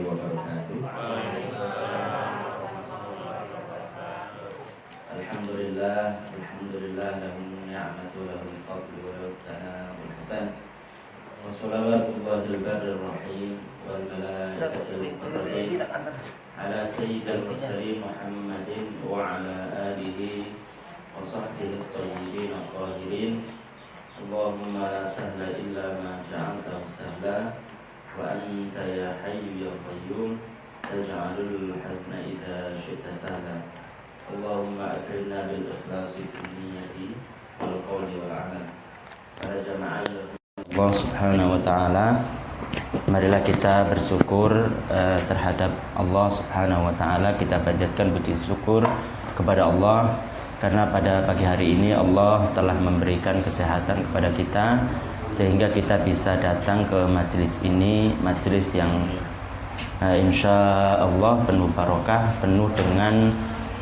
warahmatullahi wabarakatuh. Alhamdulillah lahum ni'matu lahum fadlu wa lahum tanamul hasan. Wassalawatullahi al-barrir rahim wal malaikatul muqarrabin ala sayyidil mursalin Muhammadin wa ala alihi wa sahbihi at-tayyibin at-tahirin. Allahumma la sahla illa ma ja'altahu sahla wa anta ya hayyu ya qayyum taj'alul hazna idza syi'ta sahla. Allahumma akrimna bil ikhlasi fil niyyati wal qawli wal amal. Para jamaah Allah Subhanahu wa taala, marilah kita bersyukur terhadap Allah Subhanahu wa taala. Kita panjatkan puji syukur kepada Allah karena pada pagi hari ini Allah telah memberikan kesehatan kepada kita sehingga kita bisa datang ke majelis ini, majelis yang insya Allah penuh barokah, penuh dengan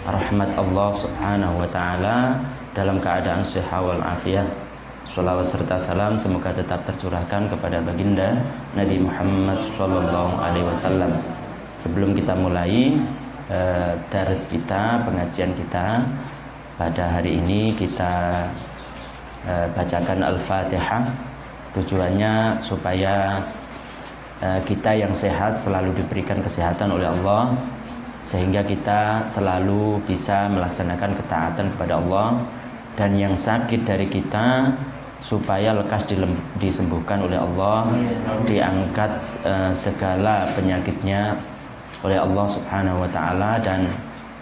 rahmat Allah Subhanahu wa taala, dalam keadaan sehat wal afiat. Shalawat serta salam semoga tetap tercurahkan kepada baginda Nabi Muhammad sallallahu alaihi wasallam. Sebelum kita mulai dars kita, pengajian kita pada hari ini, kita bacakan Al-Fatihah. Tujuannya supaya kita yang sehat selalu diberikan kesehatan oleh Allah, sehingga kita selalu bisa melaksanakan ketaatan kepada Allah, dan yang sakit dari kita supaya lekas disembuhkan oleh Allah, diangkat segala penyakitnya oleh Allah Subhanahu wa taala, dan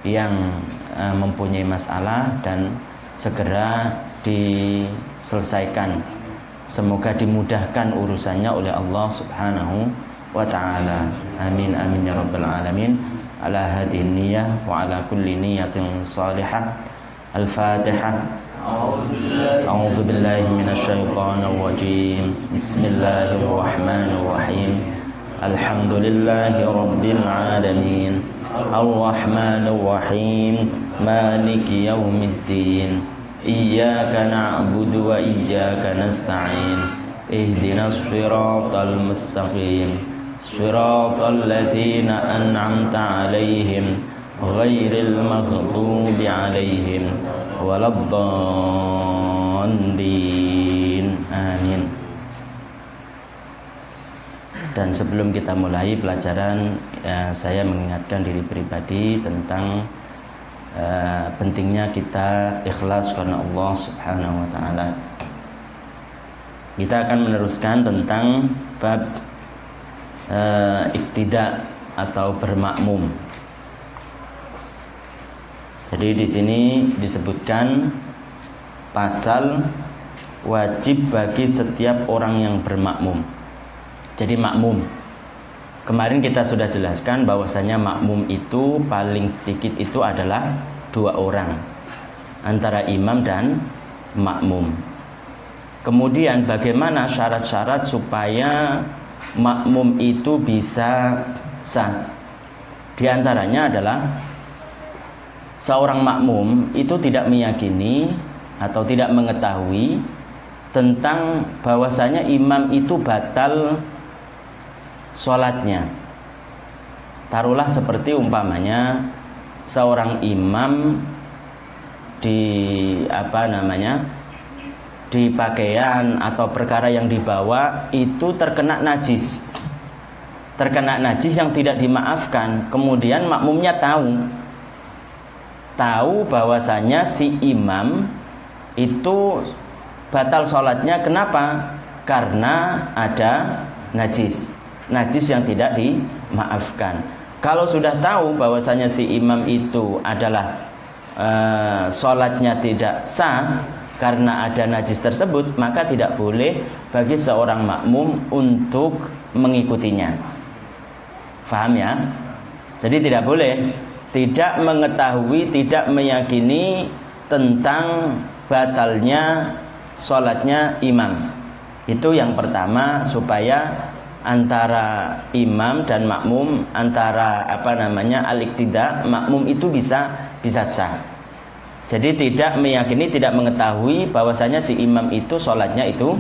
yang mempunyai masalah dan segera diselesaikan. Semoga dimudahkan urusannya oleh Allah Subhanahu wa taala. Amin amin ya rabbal alamin. Ala hadhihi niyyah wa ala kulli niyyatin salihah. Al-Fatihah. A'udzu billahi minasyaitonir rajim. Bismillahirrahmanirrahim. Alhamdulillahi rabbil alamin. Ar-Rahmanir Rahim. Maliki yaumiddin. Iyyaka na'budu wa iyyaka nasta'in. Ihdinas siratal mustaqim. Siratal ladzina an'amta 'alaihim ghairil maghdubi 'alaihim waladdallin. Amin. Dan sebelum kita mulai pelajaran, saya mengingatkan diri pribadi tentang pentingnya kita ikhlas karena Allah Subhanahu wa taala. Kita akan meneruskan tentang bab iktida atau bermakmum. Jadi di sini disebutkan pasal wajib bagi setiap orang yang bermakmum. Jadi makmum, kemarin kita sudah jelaskan bahwasanya makmum itu paling sedikit itu adalah 2 orang, antara imam dan makmum. Kemudian bagaimana syarat-syarat supaya makmum itu bisa sah? Di antaranya adalah seorang makmum itu tidak meyakini atau tidak mengetahui tentang bahwasanya imam itu batal sholatnya. Taruhlah seperti umpamanya seorang imam di di pakaian atau perkara yang dibawa itu terkena najis yang tidak dimaafkan. Kemudian makmumnya tahu bahwasanya si imam itu batal sholatnya. Kenapa? Karena ada najis yang tidak dimaafkan. Kalau sudah tahu bahwasanya si imam itu adalah sholatnya tidak sah karena ada najis tersebut, maka tidak boleh bagi seorang makmum untuk mengikutinya. Faham ya? Jadi tidak boleh tidak mengetahui, tidak meyakini tentang batalnya sholatnya imam. Itu yang pertama, supaya antara imam dan makmum, antara al-iktida, makmum itu bisa sah. Jadi tidak meyakini, tidak mengetahui bahwasanya si imam itu sholatnya itu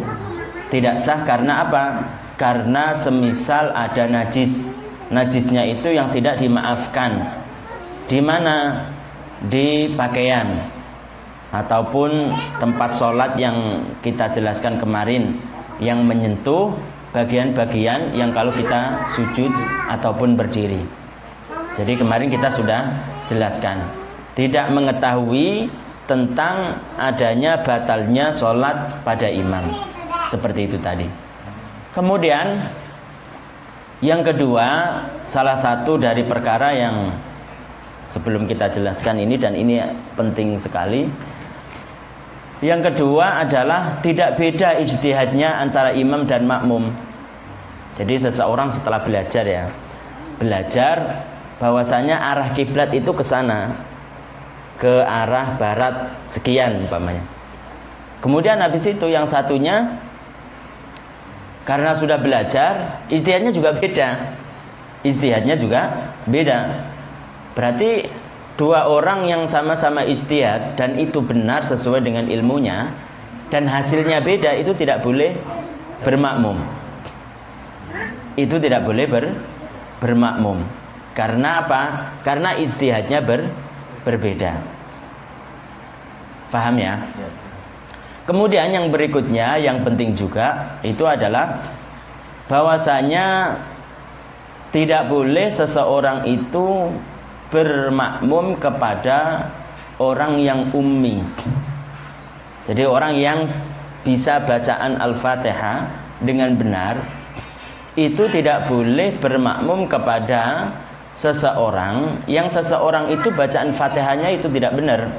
tidak sah. Karena apa? Karena semisal ada najis najisnya itu yang tidak dimaafkan. Di mana? Di pakaian ataupun tempat sholat yang kita jelaskan kemarin, yang menyentuh bagian-bagian yang kalau kita sujud ataupun berdiri. Jadi kemarin kita sudah jelaskan, tidak mengetahui tentang adanya batalnya sholat pada imam, seperti itu tadi. Kemudian yang kedua, salah satu dari perkara yang sebelum kita jelaskan ini, dan ini penting sekali. Yang kedua adalah tidak beda ijtihadnya antara imam dan makmum. Jadi seseorang setelah belajar bahwasanya arah kiblat itu ke sana, ke arah barat sekian umpamanya. Kemudian habis itu yang satunya karena sudah belajar, ijtihadnya juga beda. Berarti dua orang yang sama-sama ijtihad dan itu benar sesuai dengan ilmunya dan hasilnya beda, itu tidak boleh bermakmum. Itu tidak boleh bermakmum. Karena apa? Karena ijtihadnya berbeda. Paham ya? Kemudian yang berikutnya yang penting juga itu adalah bahwasanya tidak boleh seseorang itu bermakmum kepada orang yang ummi. Jadi orang yang bisa bacaan Al-Fatihah dengan benar, itu tidak boleh bermakmum kepada seseorang yang seseorang itu bacaan Fatihahnya itu tidak benar.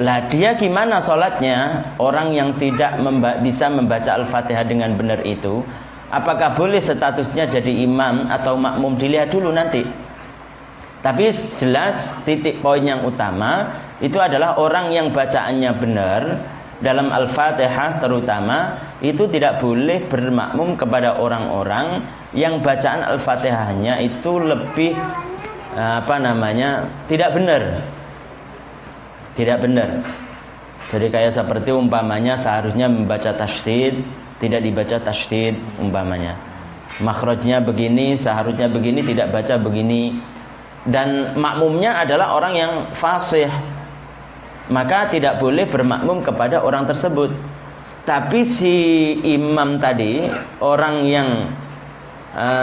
Lah dia gimana sholatnya? Orang yang tidak bisa membaca Al-Fatihah dengan benar itu, apakah boleh statusnya jadi imam atau makmum? Dilihat dulu nanti. Tapi jelas titik poin yang utama itu adalah orang yang bacaannya benar dalam Al-Fatihah terutama, itu tidak boleh bermakmum kepada orang-orang yang bacaan Al-Fatihahnya itu lebih tidak benar. Tidak benar. Jadi kayak seperti umpamanya seharusnya membaca tasydid, tidak dibaca tasydid umpamanya. Makhrajnya begini, seharusnya begini, tidak baca begini. Dan makmumnya adalah orang yang fasih, maka tidak boleh bermakmum kepada orang tersebut. Tapi si imam tadi, orang yang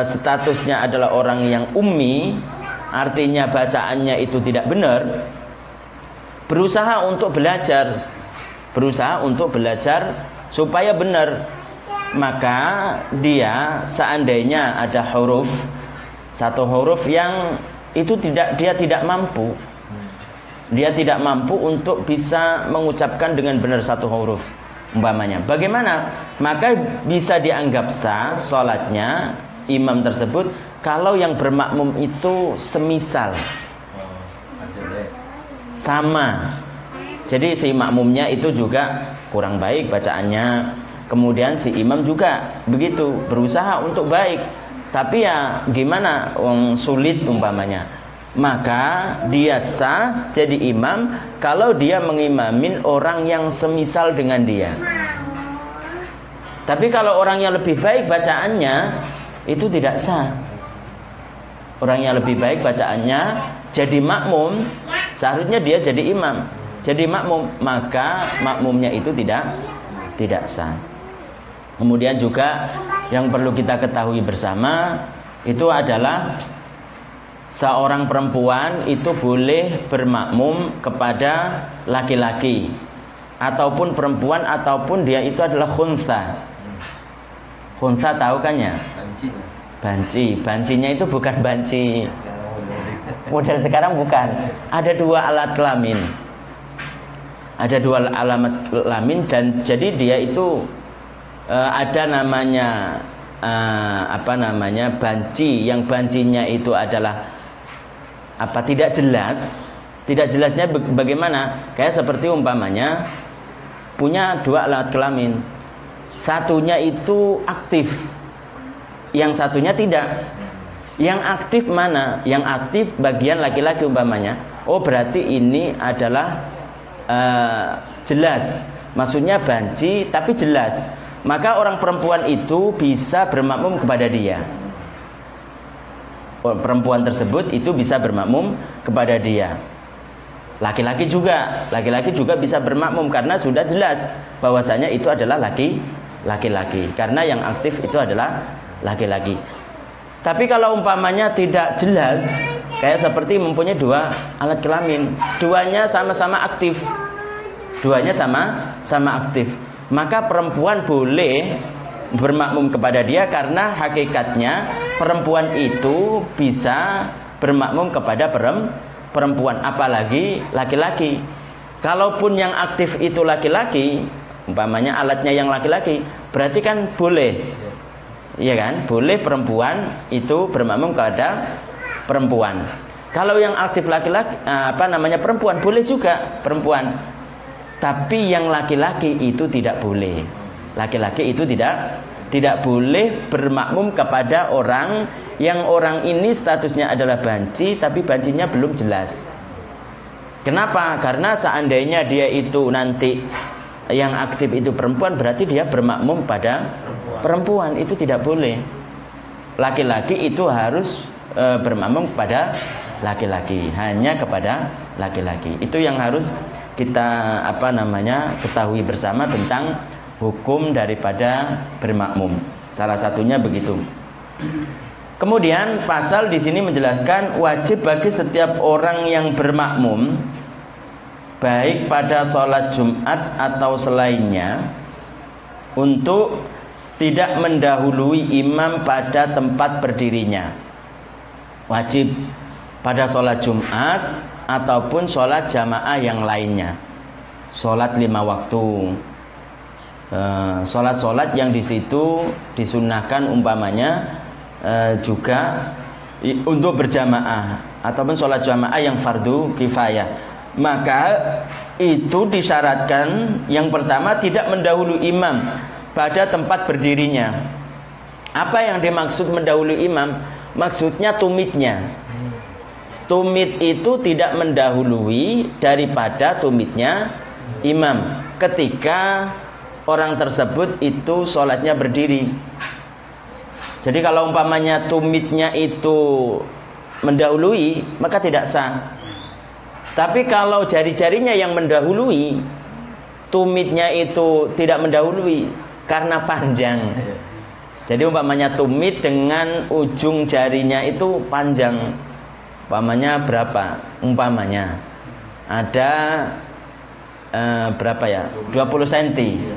statusnya adalah orang yang ummi, artinya bacaannya itu tidak benar, berusaha untuk belajar supaya benar. Maka dia seandainya ada satu huruf yang itu dia tidak mampu untuk bisa mengucapkan dengan benar satu huruf umpamanya. Bagaimana? Maka bisa dianggap sah sholatnya imam tersebut kalau yang bermakmum itu semisal, sama. Jadi si makmumnya itu juga kurang baik bacaannya, kemudian si imam juga begitu, berusaha untuk baik. Tapi ya gimana, sulit umpamanya. Maka dia sah jadi imam kalau dia mengimamin orang yang semisal dengan dia. Tapi kalau orang yang lebih baik bacaannya, itu tidak sah. Orang yang lebih baik bacaannya jadi makmum, seharusnya dia jadi imam, jadi makmum, maka makmumnya itu tidak sah. Kemudian juga yang perlu kita ketahui bersama itu adalah seorang perempuan itu boleh bermakmum kepada laki-laki ataupun perempuan, ataupun dia itu adalah khunsa. Khunsa tahu kan ya? Bancinya itu bukan banci model sekarang, bukan. Ada dua alat kelamin, dan jadi dia itu ada namanya banci, yang bancinya itu adalah tidak jelasnya bagaimana, kayak seperti umpamanya punya dua alat kelamin, satunya itu aktif, yang satunya tidak. Yang aktif mana? Yang aktif bagian laki-laki umpamanya. Oh berarti ini adalah jelas, maksudnya banci tapi jelas. Maka orang perempuan itu bisa bermakmum kepada dia. perempuan tersebut itu bisa bermakmum kepada dia. Laki-laki juga bisa bermakmum karena sudah jelas bahwasanya itu adalah laki-laki. Karena yang aktif itu adalah laki-laki. Tapi kalau umpamanya tidak jelas, kayak seperti mempunyai dua alat kelamin, duanya sama-sama aktif, maka perempuan boleh bermakmum kepada dia karena hakikatnya perempuan itu bisa bermakmum kepada perempuan, apalagi laki-laki. Kalaupun yang aktif itu laki-laki, umpamanya alatnya yang laki-laki, berarti kan boleh, iya kan? Boleh perempuan itu bermakmum kepada perempuan. Kalau yang aktif laki-laki, perempuan, boleh juga perempuan. Tapi yang laki-laki itu tidak boleh. Laki-laki itu tidak boleh bermakmum kepada orang yang orang ini statusnya adalah banci, tapi bancinya belum jelas. Kenapa? Karena seandainya dia itu nanti yang aktif itu perempuan, berarti dia bermakmum pada perempuan. Itu tidak boleh. Laki-laki itu harus bermakmum kepada laki-laki, hanya kepada laki-laki. Itu yang harus kita ketahui bersama tentang hukum daripada bermakmum. Salah satunya begitu. Kemudian pasal di sini menjelaskan wajib bagi setiap orang yang bermakmum, baik pada sholat Jumat atau selainnya, untuk tidak mendahului imam pada tempat berdirinya. Wajib pada sholat Jumat ataupun sholat jamaah yang lainnya. Sholat 5 waktu, sholat yang di situ disunahkan umpamanya juga untuk berjamaah ataupun sholat jamaah yang fardu kifayah, maka itu disyaratkan yang pertama tidak mendahului imam pada tempat berdirinya. Apa yang dimaksud mendahului imam? Maksudnya tumitnya. Tumit itu tidak mendahului daripada tumitnya imam ketika orang tersebut itu sholatnya berdiri. Jadi kalau umpamanya tumitnya itu mendahului, maka tidak sah. Tapi kalau jari-jarinya yang mendahului, tumitnya itu tidak mendahului karena panjang. Jadi umpamanya tumit dengan ujung jarinya itu panjang. Umpamanya berapa? Umpamanya ada berapa ya? 20 cm.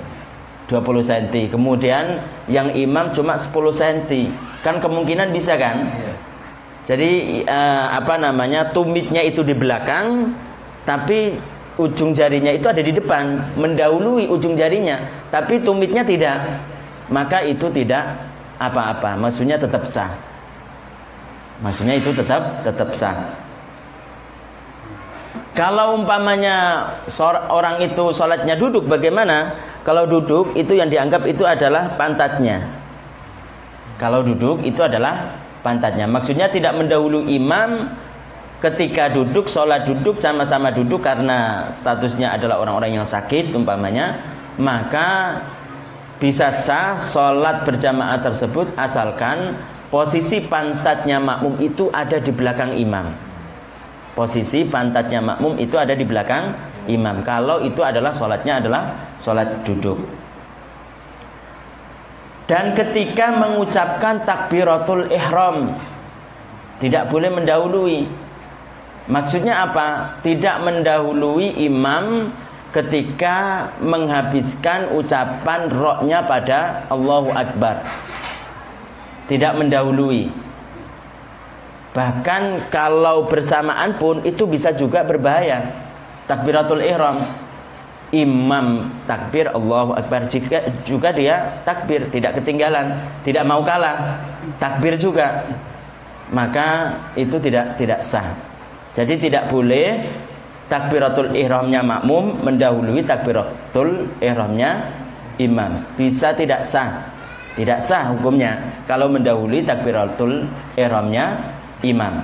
20 cm. Kemudian yang imam cuma 10 cm. Kan kemungkinan bisa kan? Jadi tumitnya itu di belakang, tapi ujung jarinya itu ada di depan, mendahului ujung jarinya, tapi tumitnya tidak. Maka itu tidak apa-apa. Maksudnya tetap sah. Maksudnya itu tetap sah. Kalau umpamanya orang itu sholatnya duduk, bagaimana? Kalau duduk itu yang dianggap itu adalah pantatnya. Kalau duduk itu adalah pantatnya. Maksudnya tidak mendahului imam ketika duduk, sholat duduk, sama-sama duduk karena statusnya adalah orang-orang yang sakit umpamanya, maka bisa sah sholat berjamaah tersebut asalkan posisi pantatnya makmum itu ada di belakang imam. Posisi pantatnya makmum itu ada di belakang imam. Kalau itu adalah sholatnya adalah sholat duduk. Dan ketika mengucapkan takbiratul ihram, tidak boleh mendahului. Maksudnya apa? Tidak mendahului imam ketika menghabiskan ucapan roknya pada Allahu Akbar. Tidak mendahului. Bahkan kalau bersamaan pun itu bisa juga berbahaya. Takbiratul ihram, imam takbir Allahu Akbar, juga dia takbir, tidak ketinggalan, tidak mau kalah, takbir juga, maka itu tidak sah. Jadi tidak boleh takbiratul ihramnya makmum mendahului takbiratul ihramnya imam. Bisa tidak sah. Tidak sah hukumnya kalau mendahului takbiratul ihramnya imam.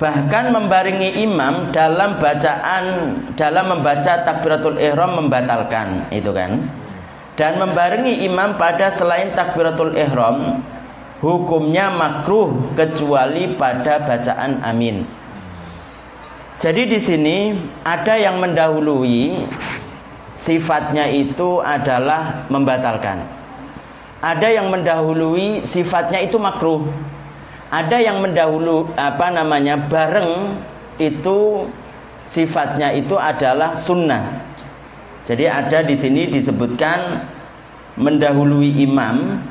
Bahkan membarengi imam dalam membaca takbiratul ihram membatalkan, itu kan. Dan membarengi imam pada selain takbiratul ihram hukumnya makruh kecuali pada bacaan amin. Jadi di sini ada yang mendahului sifatnya itu adalah membatalkan. Ada yang mendahului sifatnya itu makruh. Ada yang bareng itu sifatnya itu adalah sunnah. Jadi ada di sini disebutkan mendahului imam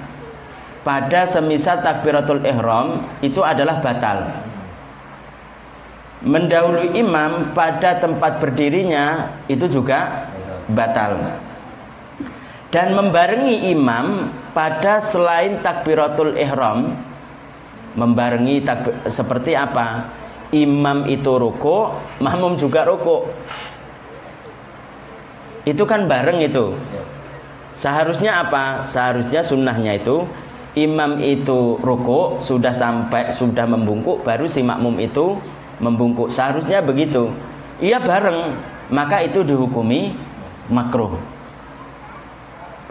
pada semisal takbiratul ihram itu adalah batal. Mendahului imam pada tempat berdirinya itu juga batal. Dan membarengi imam pada selain takbiratul ihram, membarengi seperti apa? Imam itu ruku, makmum juga ruku. Itu kan bareng itu. Seharusnya apa? Seharusnya sunnahnya itu imam itu ruku, sudah membungkuk, baru si makmum itu membungkuk. Seharusnya begitu. Iya bareng, maka itu dihukumi makruh.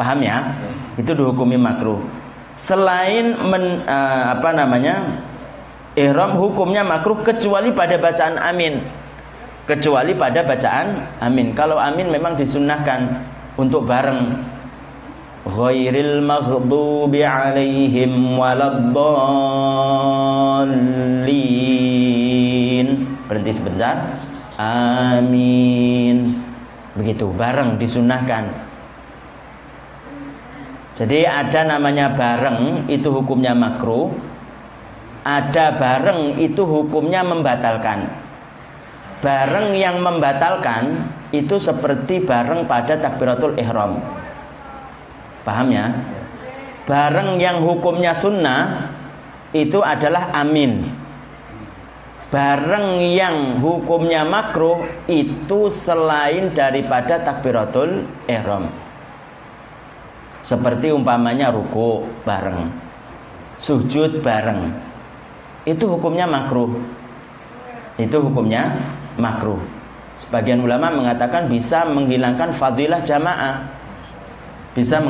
Paham ya? Itu dihukumi makruh. Selain ihram hukumnya makruh kecuali pada bacaan amin. Kecuali pada bacaan amin. Kalau amin memang disunnahkan untuk bareng. Ghairil maghdubi alaihim waladdallin. Berhenti sebentar. Amin. Begitu, bareng disunnahkan. Jadi ada namanya bareng itu hukumnya makruh. Ada bareng itu hukumnya membatalkan. Bareng yang membatalkan itu seperti bareng pada takbiratul ihram. Paham ya? Bareng yang hukumnya sunnah itu adalah amin. Bareng yang hukumnya makruh itu selain daripada takbiratul ihram. Seperti umpamanya ruku bareng, sujud bareng. Itu hukumnya makruh. Itu hukumnya makruh. Sebagian ulama mengatakan bisa menghilangkan fadilah jamaah. Bisa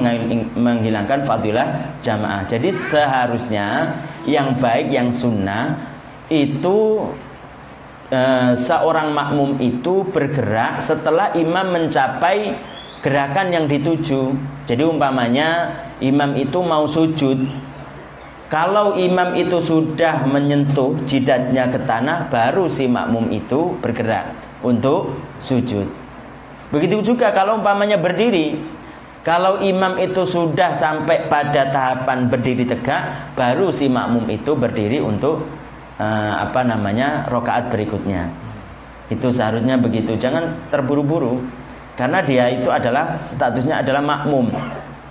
menghilangkan fadilah jamaah. Jadi seharusnya yang baik, yang sunnah itu seorang makmum itu bergerak setelah imam mencapai gerakan yang dituju. Jadi umpamanya imam itu mau sujud, kalau imam itu sudah menyentuh jidatnya ke tanah, baru si makmum itu bergerak untuk sujud. Begitu juga kalau umpamanya berdiri, kalau imam itu sudah sampai pada tahapan berdiri tegak, baru si makmum itu berdiri untuk rakaat berikutnya. Itu seharusnya begitu. Jangan terburu-buru. Karena dia itu adalah statusnya adalah makmum.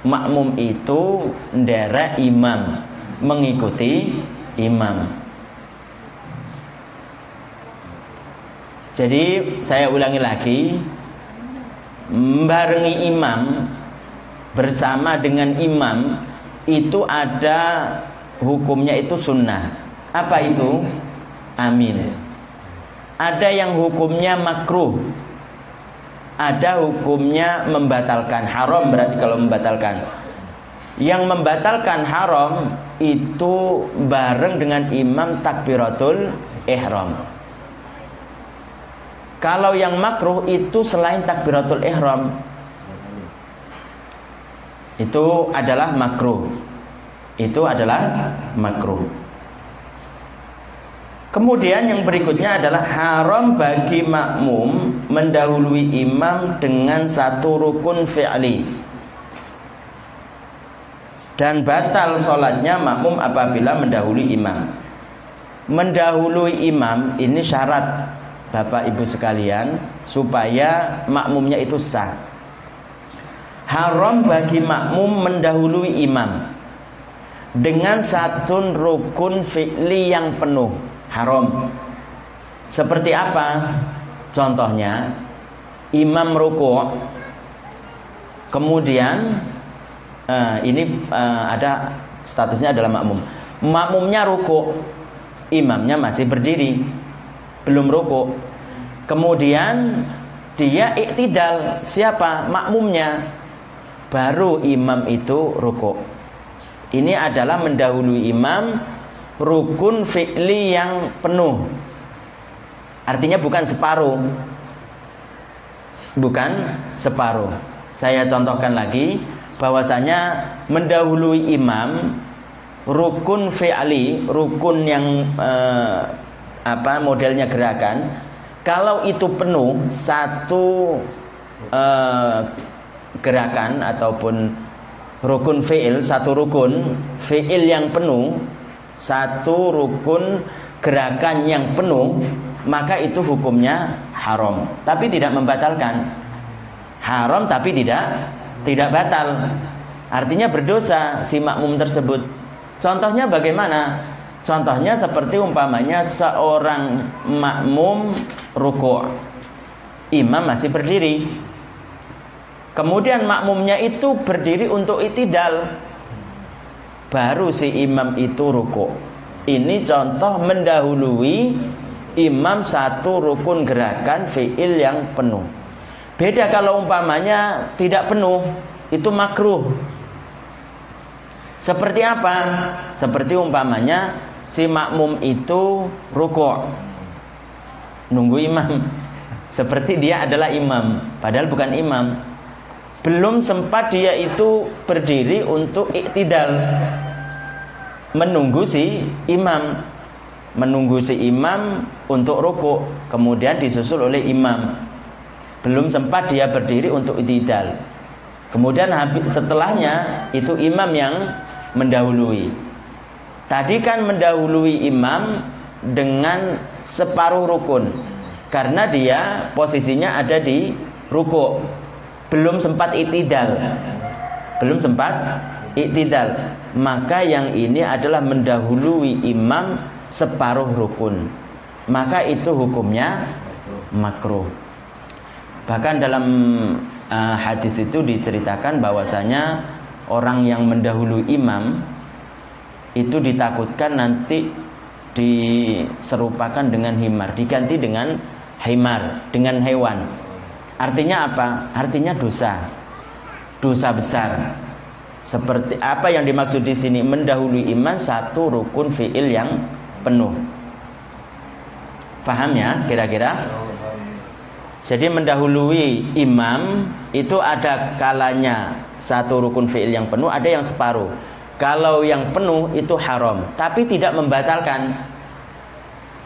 Makmum itu nderek imam, mengikuti imam. Jadi saya ulangi lagi, membarengi imam bersama dengan imam itu ada hukumnya itu sunnah. Apa itu? Amin. Ada yang hukumnya makruh. Ada hukumnya membatalkan. Haram berarti kalau membatalkan. Yang membatalkan haram itu bareng dengan imam takbiratul ihram. Kalau yang makruh itu selain takbiratul ihram, itu adalah makruh. Itu adalah makruh. Kemudian yang berikutnya adalah haram bagi makmum mendahului imam dengan satu rukun fi'li. Dan batal sholatnya makmum apabila mendahului imam. Mendahului imam ini syarat Bapak Ibu sekalian supaya makmumnya itu sah. Haram bagi makmum mendahului imam dengan satu rukun fi'li yang penuh. Haram. Seperti apa? Contohnya, imam ruku', kemudian ada statusnya adalah makmum. Makmumnya ruku', imamnya masih berdiri, belum ruku'. Kemudian dia iktidal. Siapa? Makmumnya. Baru imam itu ruku'. Ini adalah mendahului imam rukun fi'li yang penuh. Artinya bukan separuh. Bukan separuh. Saya contohkan lagi bahwasanya mendahului imam rukun fi'li, rukun yang modelnya gerakan, kalau itu penuh satu gerakan ataupun rukun fi'il, satu rukun fi'il yang penuh, satu rukun gerakan yang penuh, maka itu hukumnya haram, tapi tidak membatalkan. Haram tapi tidak batal. Artinya berdosa si makmum tersebut. Contohnya bagaimana? Contohnya seperti umpamanya seorang makmum ruku', imam masih berdiri, kemudian makmumnya itu berdiri untuk i'tidal, baru si imam itu ruku'. Ini contoh mendahului imam satu rukun gerakan fi'il yang penuh. Beda kalau umpamanya tidak penuh, itu makruh. Seperti apa? Seperti umpamanya si makmum itu ruku', nunggu imam, seperti dia adalah imam, padahal bukan imam. Belum sempat dia itu berdiri untuk i'tidal, menunggu si imam, untuk ruku', kemudian disusul oleh imam. Belum sempat dia berdiri untuk i'tidal, kemudian setelahnya itu imam yang mendahului. Tadi kan mendahului imam dengan separuh rukun, karena dia posisinya ada di ruku', belum sempat i'tidal, maka yang ini adalah mendahului imam separuh rukun, maka itu hukumnya makruh. Bahkan dalam hadis itu diceritakan bahwasanya orang yang mendahului imam itu ditakutkan nanti diserupakan dengan himar, diganti dengan himar, dengan hewan. Artinya apa? Artinya dosa besar. Seperti apa yang dimaksud di sini? Mendahului imam satu rukun fi'il yang penuh. Paham ya kira-kira? Jadi mendahului imam itu ada kalanya satu rukun fi'il yang penuh, ada yang separuh. Kalau yang penuh itu haram, tapi tidak membatalkan.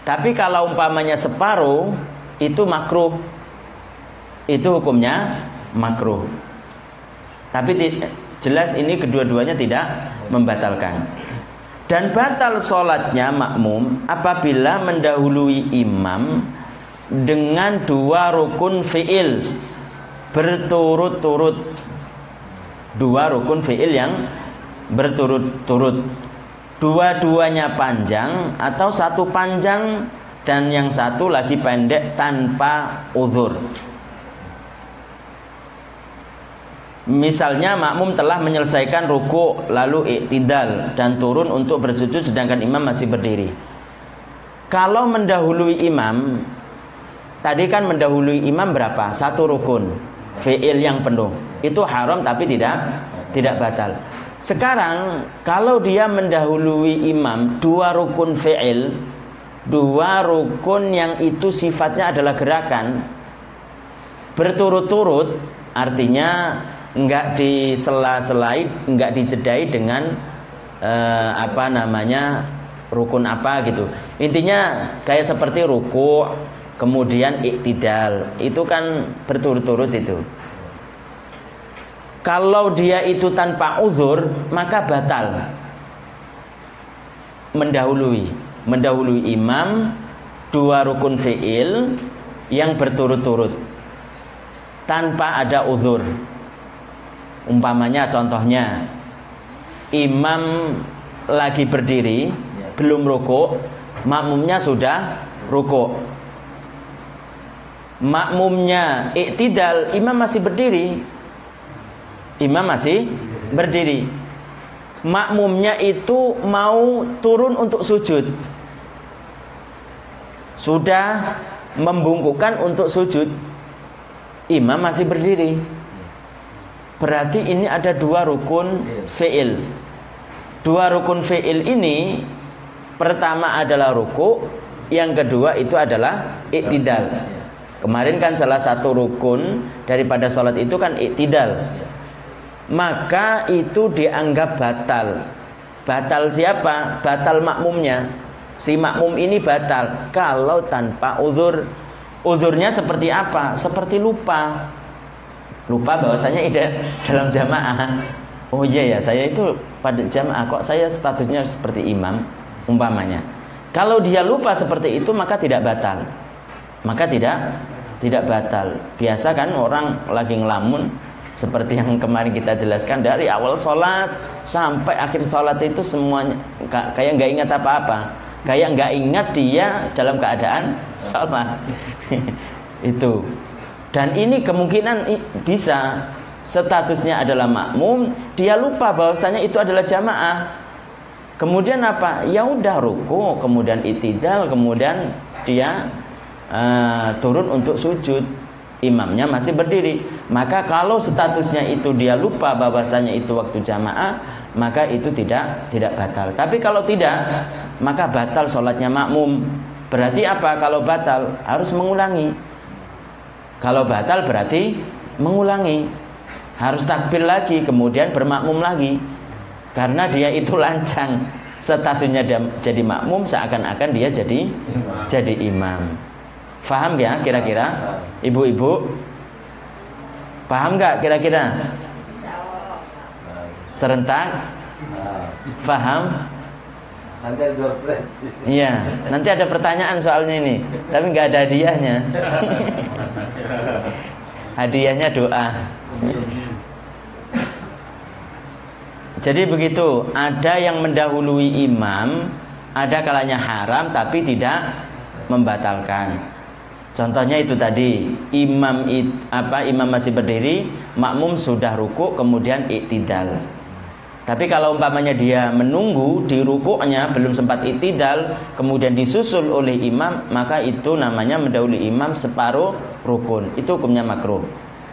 Tapi kalau umpamanya separuh itu makruh. Itu hukumnya makruh. Tapi jelas ini kedua-duanya tidak membatalkan. Dan batal sholatnya makmum apabila mendahului imam dengan dua rukun fi'il berturut-turut. Dua rukun fi'il yang berturut-turut, dua-duanya panjang atau satu panjang dan yang satu lagi pendek tanpa uzur. Misalnya makmum telah menyelesaikan ruku' lalu i'tidal dan turun untuk bersujud sedangkan imam masih berdiri. Kalau mendahului imam, tadi kan mendahului imam berapa? Satu rukun fi'il yang penuh. Itu haram tapi tidak batal. Sekarang kalau dia mendahului imam dua rukun fi'il, dua rukun yang itu sifatnya adalah gerakan berturut-turut, artinya enggak disela-selai, enggak dijedai dengan rukun apa gitu. Intinya kayak seperti ruku', kemudian i'tidal, itu kan berturut-turut itu. Kalau dia itu tanpa uzur, maka batal mendahului imam dua rukun fi'il yang berturut-turut tanpa ada uzur. Umpamanya contohnya imam lagi berdiri belum ruku', makmumnya sudah ruku'. Makmumnya i'tidal, imam masih berdiri. Makmumnya itu mau turun untuk sujud, sudah membungkukkan untuk sujud, imam masih berdiri. Berarti ini ada dua rukun fi'il. Dua rukun fi'il ini, pertama adalah ruku, yang kedua itu adalah iktidal. Kemarin kan salah satu rukun daripada sholat itu kan iktidal. Maka itu dianggap batal. Batal siapa? Batal makmumnya. Si makmum ini batal kalau tanpa uzur. Uzurnya seperti apa? Seperti lupa. Lupa bahwasanya dalam jamaah. Oh iya ya, saya itu pada jamaah kok saya statusnya seperti imam umpamanya. Kalau dia lupa seperti itu maka tidak batal. Maka tidak batal. Biasa kan orang lagi ngelamun seperti yang kemarin kita jelaskan, dari awal sholat sampai akhir sholat itu semuanya kayak nggak ingat apa-apa, kayak nggak ingat dia dalam keadaan sholat. Itu. Dan ini kemungkinan bisa statusnya adalah makmum, dia lupa bahwasanya itu adalah jamaah. Kemudian apa? Ya udah ruku, kemudian i'tidal, kemudian dia turun untuk sujud. Imamnya masih berdiri. Maka kalau statusnya itu dia lupa bahwasanya itu waktu jamaah, maka itu tidak batal. Tapi kalau tidak, maka batal sholatnya makmum. Berarti apa? Kalau batal harus mengulangi. Kalau batal berarti mengulangi, harus takbir lagi, kemudian bermakmum lagi. Karena dia itu lancang, statusnya jadi makmum, seakan-akan dia jadi imam. Faham ya kira-kira? Ibu-ibu paham gak kira-kira? Serentak? Faham? Nanti ada 12. Iya, nanti ada pertanyaan soalnya ini, tapi nggak ada hadiahnya. Hadiahnya doa. Jadi begitu, ada yang mendahului imam, ada kalanya haram tapi tidak membatalkan. Contohnya itu tadi, imam masih berdiri, makmum sudah ruku, kemudian iktidal. Tapi kalau umpamanya dia menunggu di rukuknya belum sempat iktidal, kemudian disusul oleh imam, maka itu namanya mendahului imam separuh rukun. Itu hukumnya makruh.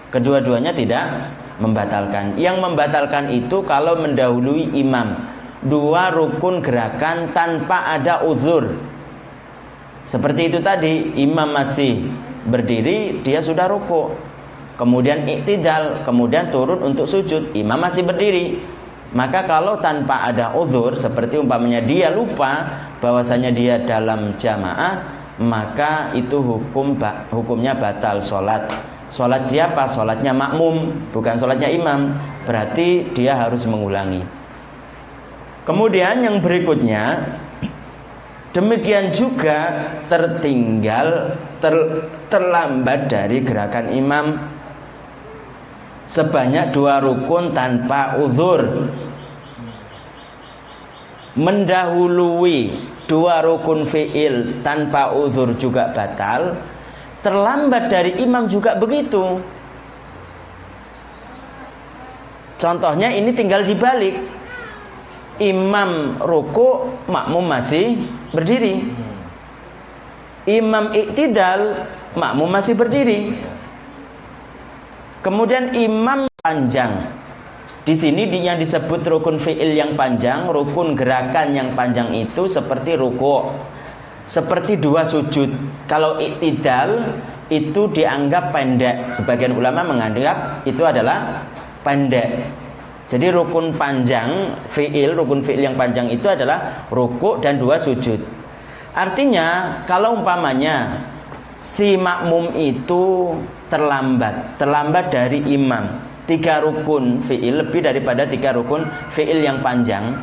Kedua-duanya tidak membatalkan. Yang membatalkan itu kalau mendahului imam, dua rukun gerakan tanpa ada uzur. Seperti itu tadi, imam masih berdiri, dia sudah ruku, kemudian iktidal, kemudian turun untuk sujud, imam masih berdiri. Maka kalau tanpa ada uzur, seperti umpamanya dia lupa bahwasanya dia dalam jamaah, maka itu hukumnya batal sholat. Sholat siapa? Sholatnya makmum, bukan sholatnya imam. Berarti dia harus mengulangi. Kemudian yang berikutnya, demikian juga terlambat dari gerakan imam sebanyak dua rukun tanpa uzur. Mendahului dua rukun fi'il tanpa uzur juga batal. Terlambat dari imam juga begitu. Contohnya ini tinggal dibalik. Imam ruku, makmum masih berdiri. Imam iktidal, makmum masih berdiri. Kemudian imam panjang. Di sini yang disebut rukun fi'il yang panjang, rukun gerakan yang panjang itu seperti ruku, seperti dua sujud. Kalau iktidal itu dianggap pendek. Sebagian ulama menganggap itu adalah pendek. Jadi rukun panjang fi'il, rukun fi'il yang panjang itu adalah ruku dan dua sujud. Artinya kalau umpamanya si makmum itu terlambat dari imam 3 rukun fi'il, lebih daripada 3 rukun fi'il yang panjang,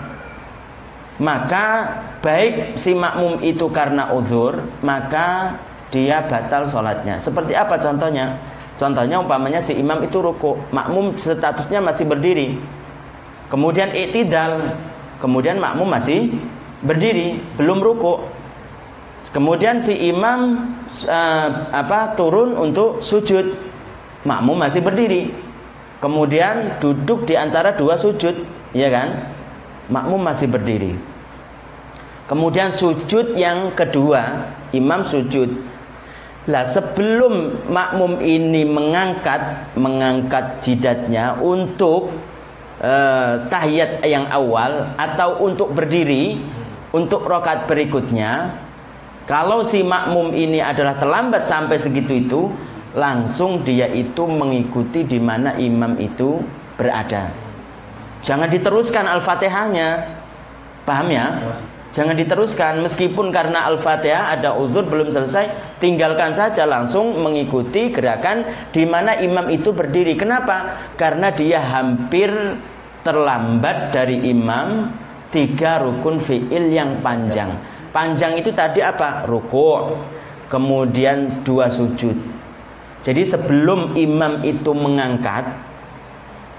maka baik si makmum itu karena uzur, maka dia batal sholatnya. Seperti apa contohnya? Contohnya umpamanya si imam itu ruku, makmum statusnya masih berdiri, kemudian iktidal, kemudian makmum masih berdiri, belum ruku. Kemudian si imam turun untuk sujud, makmum masih berdiri, kemudian duduk di antara dua sujud, ya kan? Makmum masih berdiri. Kemudian sujud yang kedua, imam sujud. Lah sebelum makmum ini mengangkat jidatnya untuk tahiyat yang awal atau untuk berdiri untuk rakaat berikutnya, kalau si makmum ini adalah terlambat sampai segitu itu, langsung dia itu mengikuti di mana imam itu berada. Jangan diteruskan Al-Fatihahnya. Paham ya? Jangan diteruskan, meskipun karena Al-Fatihah ada uzur belum selesai, tinggalkan saja, langsung mengikuti gerakan di mana imam itu berdiri. Kenapa? Karena dia hampir terlambat dari imam 3 rukun fi'il yang panjang. Panjang itu tadi apa? Ruku', kemudian 2 sujud. Jadi sebelum imam itu mengangkat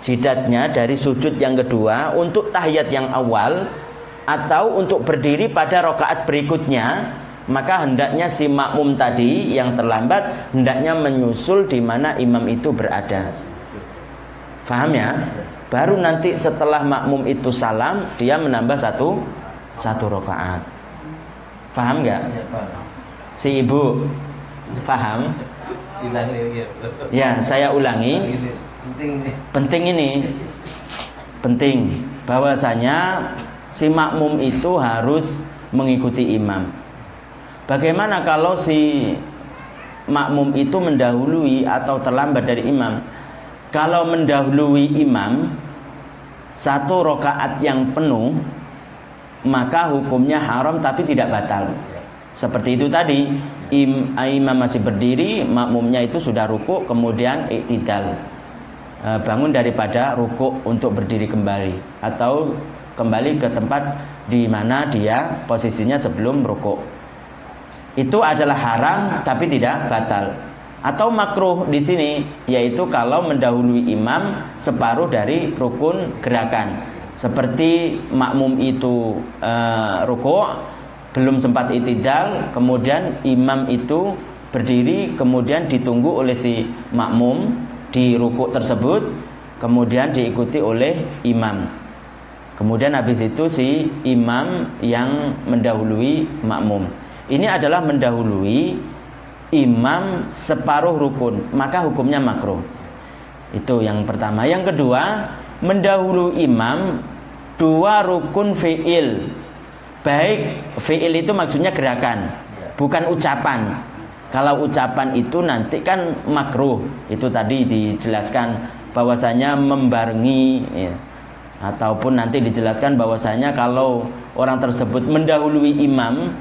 jidatnya dari sujud yang kedua untuk tahiyat yang awal atau untuk berdiri pada rakaat berikutnya, maka hendaknya si makmum tadi yang terlambat hendaknya menyusul di mana imam itu berada. Paham ya? Baru nanti setelah makmum itu salam, dia menambah satu rakaat. Paham nggak? Si ibu paham? Ya, saya ulangi. Penting bahwasanya si makmum itu harus mengikuti imam. Bagaimana kalau si makmum itu mendahului atau terlambat dari imam? Kalau mendahului imam 1 rakaat yang penuh, maka hukumnya haram tapi tidak batal. Seperti itu tadi, imam masih berdiri, makmumnya itu sudah ruku, kemudian iktidal, bangun daripada ruku untuk berdiri kembali atau kembali ke tempat di mana dia posisinya sebelum ruku. Itu adalah haram tapi tidak batal. Atau makruh di sini, yaitu kalau mendahului imam separuh dari rukun gerakan. Seperti makmum itu ruku' belum sempat i'tidal, kemudian imam itu berdiri, kemudian ditunggu oleh si makmum di ruku' tersebut, kemudian diikuti oleh imam. Kemudian habis itu si imam yang mendahului makmum. Ini adalah mendahului imam separuh rukun, maka hukumnya makruh. Itu yang pertama. Yang kedua, mendahului imam 2 rukun fi'il. Baik, fi'il itu maksudnya gerakan, bukan ucapan. Kalau ucapan itu nanti kan makruh. Itu tadi dijelaskan bahwasanya membarengi ya. Ataupun nanti dijelaskan bahwasanya kalau orang tersebut mendahului imam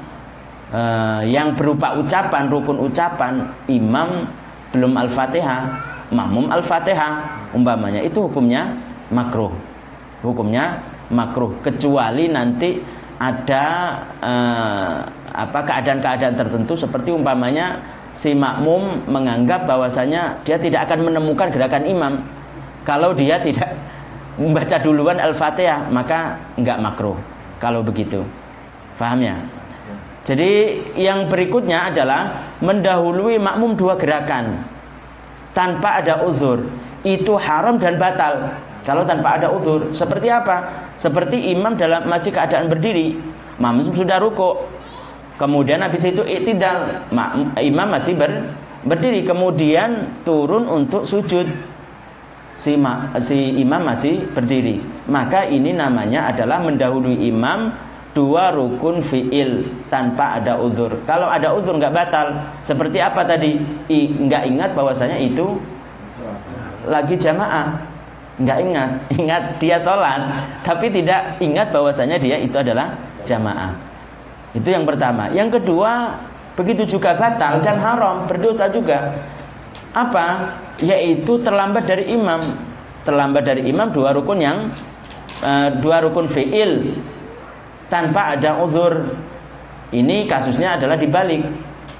yang berupa ucapan, rukun ucapan, imam belum Al-Fatihah, makmum Al-Fatihah umpamanya, itu hukumnya makruh. Hukumnya makruh, kecuali nanti ada keadaan-keadaan tertentu, seperti umpamanya si makmum menganggap bahwasanya dia tidak akan menemukan gerakan imam kalau dia tidak membaca duluan Al-Fatihah, maka enggak makruh kalau begitu. Paham ya? Jadi yang berikutnya adalah mendahului makmum 2 gerakan tanpa ada uzur. Itu haram dan batal kalau tanpa ada uzur. Seperti apa? Seperti imam dalam masih keadaan berdiri, makmum sudah ruku', kemudian habis itu i'tidal, imam masih berdiri, kemudian turun untuk sujud, si imam masih berdiri. Maka ini namanya adalah mendahului imam 2 rukun fi'il tanpa ada uzur. Kalau ada uzur nggak batal. Seperti apa tadi? Nggak ingat bahwasanya itu lagi jamaah, nggak ingat dia sholat, tapi tidak ingat bahwasanya dia itu adalah jamaah. Itu yang pertama. Yang kedua, begitu juga batal dan haram, berdosa juga. Apa? Yaitu terlambat dari imam. Terlambat dari imam 2 rukun yang 2 rukun fi'il tanpa ada uzur. Ini kasusnya adalah dibalik.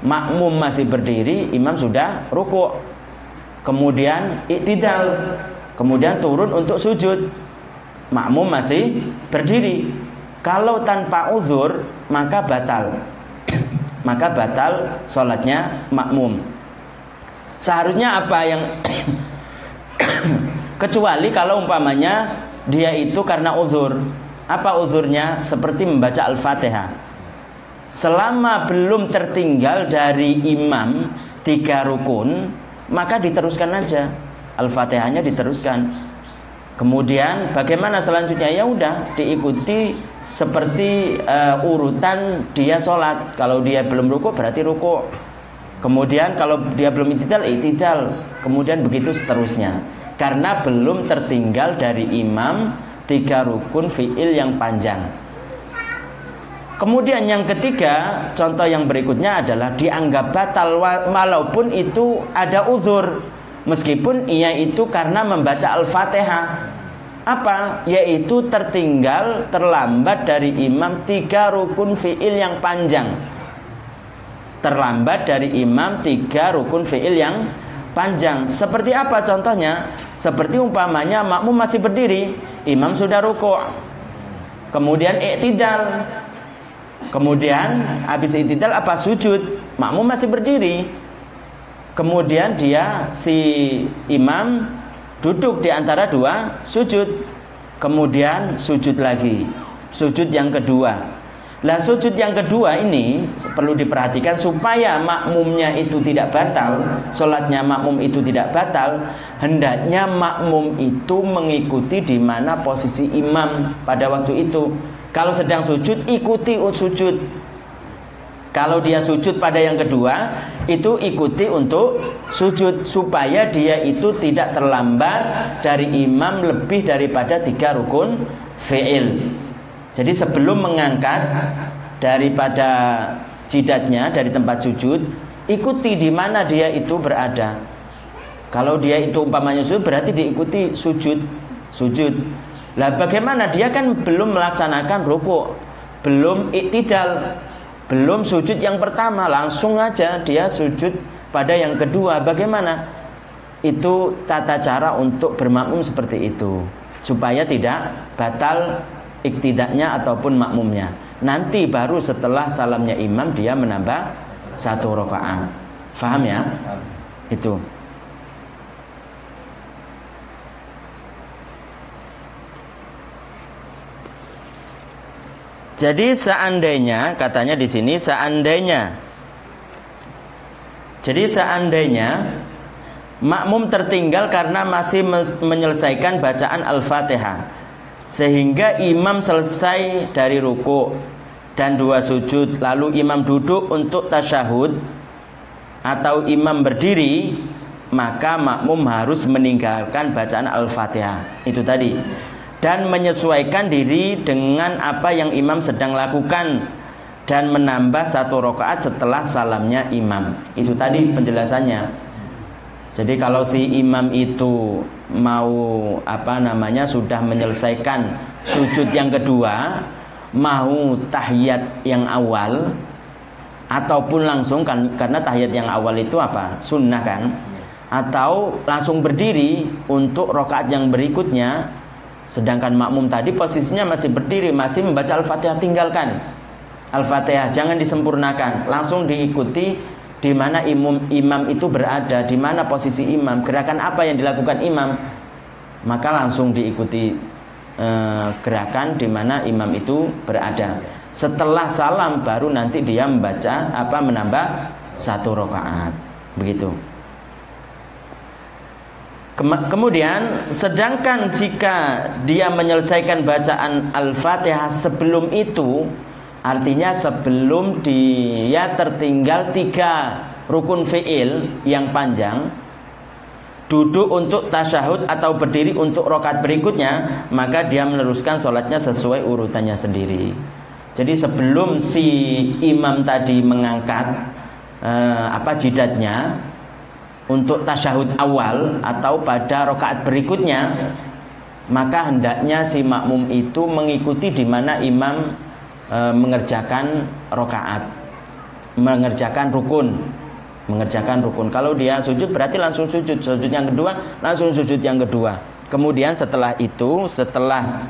Makmum masih berdiri, imam sudah ruku', kemudian i'tidal, kemudian turun untuk sujud, makmum masih berdiri. Kalau tanpa uzur maka batal. Maka batal sholatnya makmum. Seharusnya apa yang kecuali kalau umpamanya dia itu karena uzur. Apa uzurnya? Seperti membaca Al-Fatihah. Selama belum tertinggal dari imam 3 rukun, maka diteruskan aja Al-Fatihahnya, diteruskan. Kemudian bagaimana selanjutnya? Ya udah diikuti seperti urutan dia sholat. Kalau dia belum rukuk berarti rukuk. Kemudian kalau dia belum i'tidal, i'tidal. Kemudian begitu seterusnya. Karena belum tertinggal dari imam 3 rukun fi'il yang panjang. Kemudian yang ketiga, contoh yang berikutnya adalah dianggap batal walaupun itu ada uzur, meskipun ia itu karena membaca Al-Fatihah. Apa? Yaitu tertinggal, terlambat dari imam 3 rukun fi'il yang panjang. Terlambat dari imam 3 rukun fi'il yang panjang. Seperti apa contohnya? Seperti umpamanya makmum masih berdiri, imam sudah rukuk, kemudian i'tidal. Kemudian habis i'tidal apa? Sujud. Makmum masih berdiri. Kemudian si imam duduk di antara 2 sujud. Kemudian sujud lagi. Sujud yang kedua. Lah sujud yang kedua ini perlu diperhatikan supaya makmumnya itu tidak batal, sholatnya makmum itu tidak batal. Hendaknya makmum itu mengikuti di mana posisi imam pada waktu itu. Kalau sedang sujud, ikuti sujud. Kalau dia sujud pada yang kedua, itu ikuti untuk sujud supaya dia itu tidak terlambat dari imam lebih daripada 3 rukun fi'il. Jadi sebelum mengangkat daripada jidatnya dari tempat sujud, ikuti di mana dia itu berada. Kalau dia itu umpamanya sujud, berarti diikuti sujud. Lah bagaimana? Dia kan belum melaksanakan rukuk, belum i'tidal, belum sujud yang pertama, langsung aja dia sujud pada yang kedua. Bagaimana? Itu tata cara untuk bermakmum seperti itu, supaya tidak batal iktidaknya ataupun makmumnya. Nanti baru setelah salamnya imam dia menambah 1 rakaat. Faham ya? Itu. Jadi seandainya, katanya di sini seandainya makmum tertinggal karena masih menyelesaikan bacaan Al-Fatihah, sehingga imam selesai dari ruku dan 2 sujud, lalu imam duduk untuk tasyahud atau imam berdiri, maka makmum harus meninggalkan bacaan Al-Fatihah itu tadi dan menyesuaikan diri dengan apa yang imam sedang lakukan dan menambah 1 rakaat setelah salamnya imam. Itu tadi penjelasannya. Jadi kalau si imam itu mau sudah menyelesaikan sujud yang kedua, mau tahiyat yang awal ataupun langsung karena tahiyat yang awal itu sunnah kan, atau langsung berdiri untuk rakaat yang berikutnya, sedangkan makmum tadi posisinya masih berdiri, masih membaca Al-Fatihah, tinggalkan Al-Fatihah, jangan disempurnakan, langsung diikuti di mana imam itu berada, di mana posisi imam, gerakan apa yang dilakukan imam, maka langsung diikuti gerakan di mana imam itu berada. Setelah salam baru nanti dia menambah 1 rakaat. Begitu. Kemudian sedangkan jika dia menyelesaikan bacaan Al-Fatihah sebelum itu, artinya sebelum dia tertinggal 3 rukun fi'il yang panjang, duduk untuk tasyahud atau berdiri untuk rakaat berikutnya, maka dia meneruskan sholatnya sesuai urutannya sendiri. Jadi sebelum si imam tadi mengangkat jidatnya untuk tasyahud awal atau pada rakaat berikutnya, maka hendaknya si makmum itu mengikuti di mana imam mengerjakan rakaat, mengerjakan rukun. Kalau dia sujud berarti langsung sujud yang kedua, langsung sujud yang kedua. Kemudian setelah itu, setelah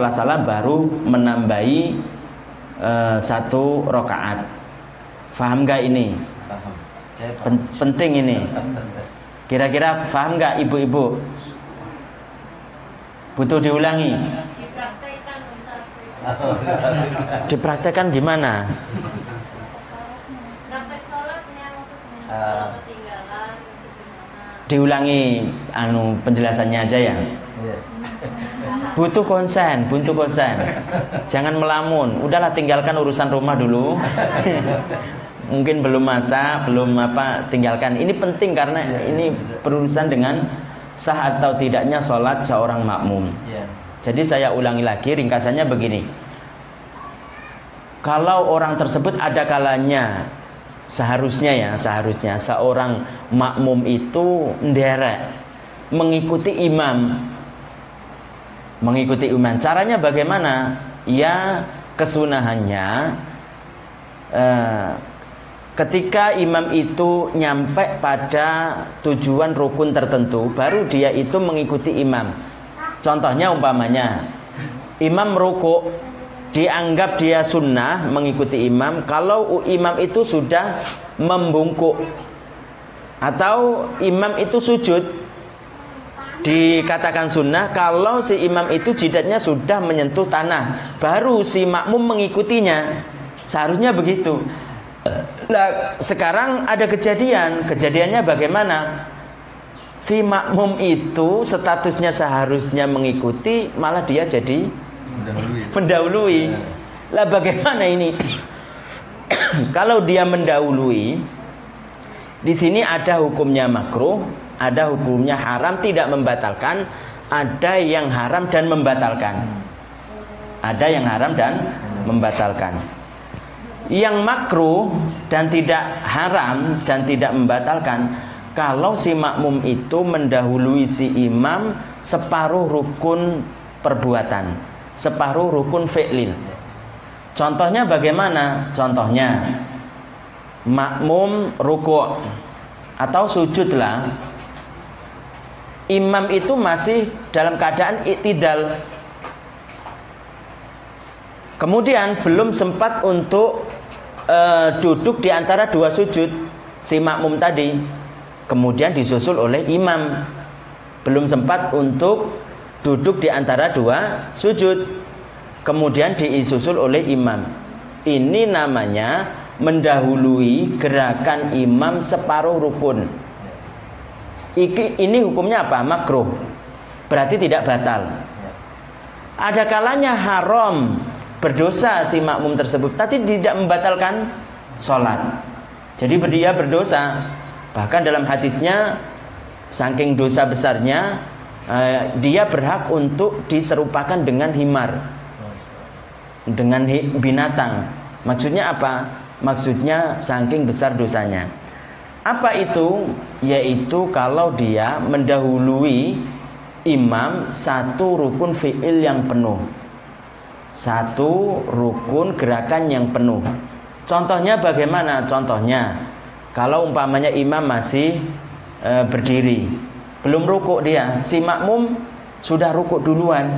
salam baru menambahi 1 rakaat. Faham gak ini? Paham. Penting ini. Kira-kira faham gak ibu-ibu? Butuh diulangi? Dipraktekkan gimana? diulangi penjelasannya aja ya. Iya. Butuh konsen. Jangan melamun. Udahlah, tinggalkan urusan rumah dulu. Mungkin belum masak, belum apa, tinggalkan. Ini penting karena ini berurusan dengan sah atau tidaknya sholat seorang makmum. Iya. Jadi saya ulangi lagi, ringkasannya begini. Kalau orang tersebut ada kalanya, seharusnya seorang makmum itu nderek mengikuti imam. Caranya bagaimana? Ya, kesunahannya ketika imam itu nyampe pada tujuan rukun tertentu, baru dia itu mengikuti imam. Contohnya umpamanya imam rukuk, dianggap dia sunnah mengikuti imam kalau imam itu sudah membungkuk, atau imam itu sujud, dikatakan sunnah kalau si imam itu jidatnya sudah menyentuh tanah, baru si makmum mengikutinya. Seharusnya begitu. Nah, sekarang ada kejadiannya bagaimana? Si makmum itu statusnya seharusnya mengikuti, malah dia jadi mendahului. Lah bagaimana ini? Kalau dia mendahului, di sini ada hukumnya makruh, ada hukumnya haram, tidak membatalkan, ada yang haram dan membatalkan. Ada yang haram dan membatalkan. Yang makruh dan tidak haram dan tidak membatalkan, kalau si makmum itu mendahului si imam separuh rukun perbuatan, separuh rukun fi'lin. Contohnya bagaimana? Contohnya makmum rukuk atau sujudlah, imam itu masih dalam keadaan i'tidal, kemudian belum sempat untuk duduk di antara dua sujud si makmum tadi, kemudian disusul oleh imam, belum sempat untuk duduk di antara dua sujud, kemudian disusul oleh imam. Ini namanya mendahului gerakan imam separuh rukun. Ini hukumnya apa? Makruh. Berarti tidak batal. Ada kalanya haram, berdosa si makmum tersebut, tapi tidak membatalkan sholat. Jadi dia berdosa. Bahkan dalam hadisnya, saking dosa besarnya, dia berhak untuk diserupakan dengan himar, dengan binatang. Maksudnya apa? Maksudnya saking besar dosanya. Apa itu? Yaitu kalau dia mendahului imam satu rukun fi'il yang penuh, satu rukun gerakan yang penuh. Contohnya bagaimana? Contohnya kalau umpamanya imam masih berdiri, belum rukuk dia, si makmum sudah rukuk duluan.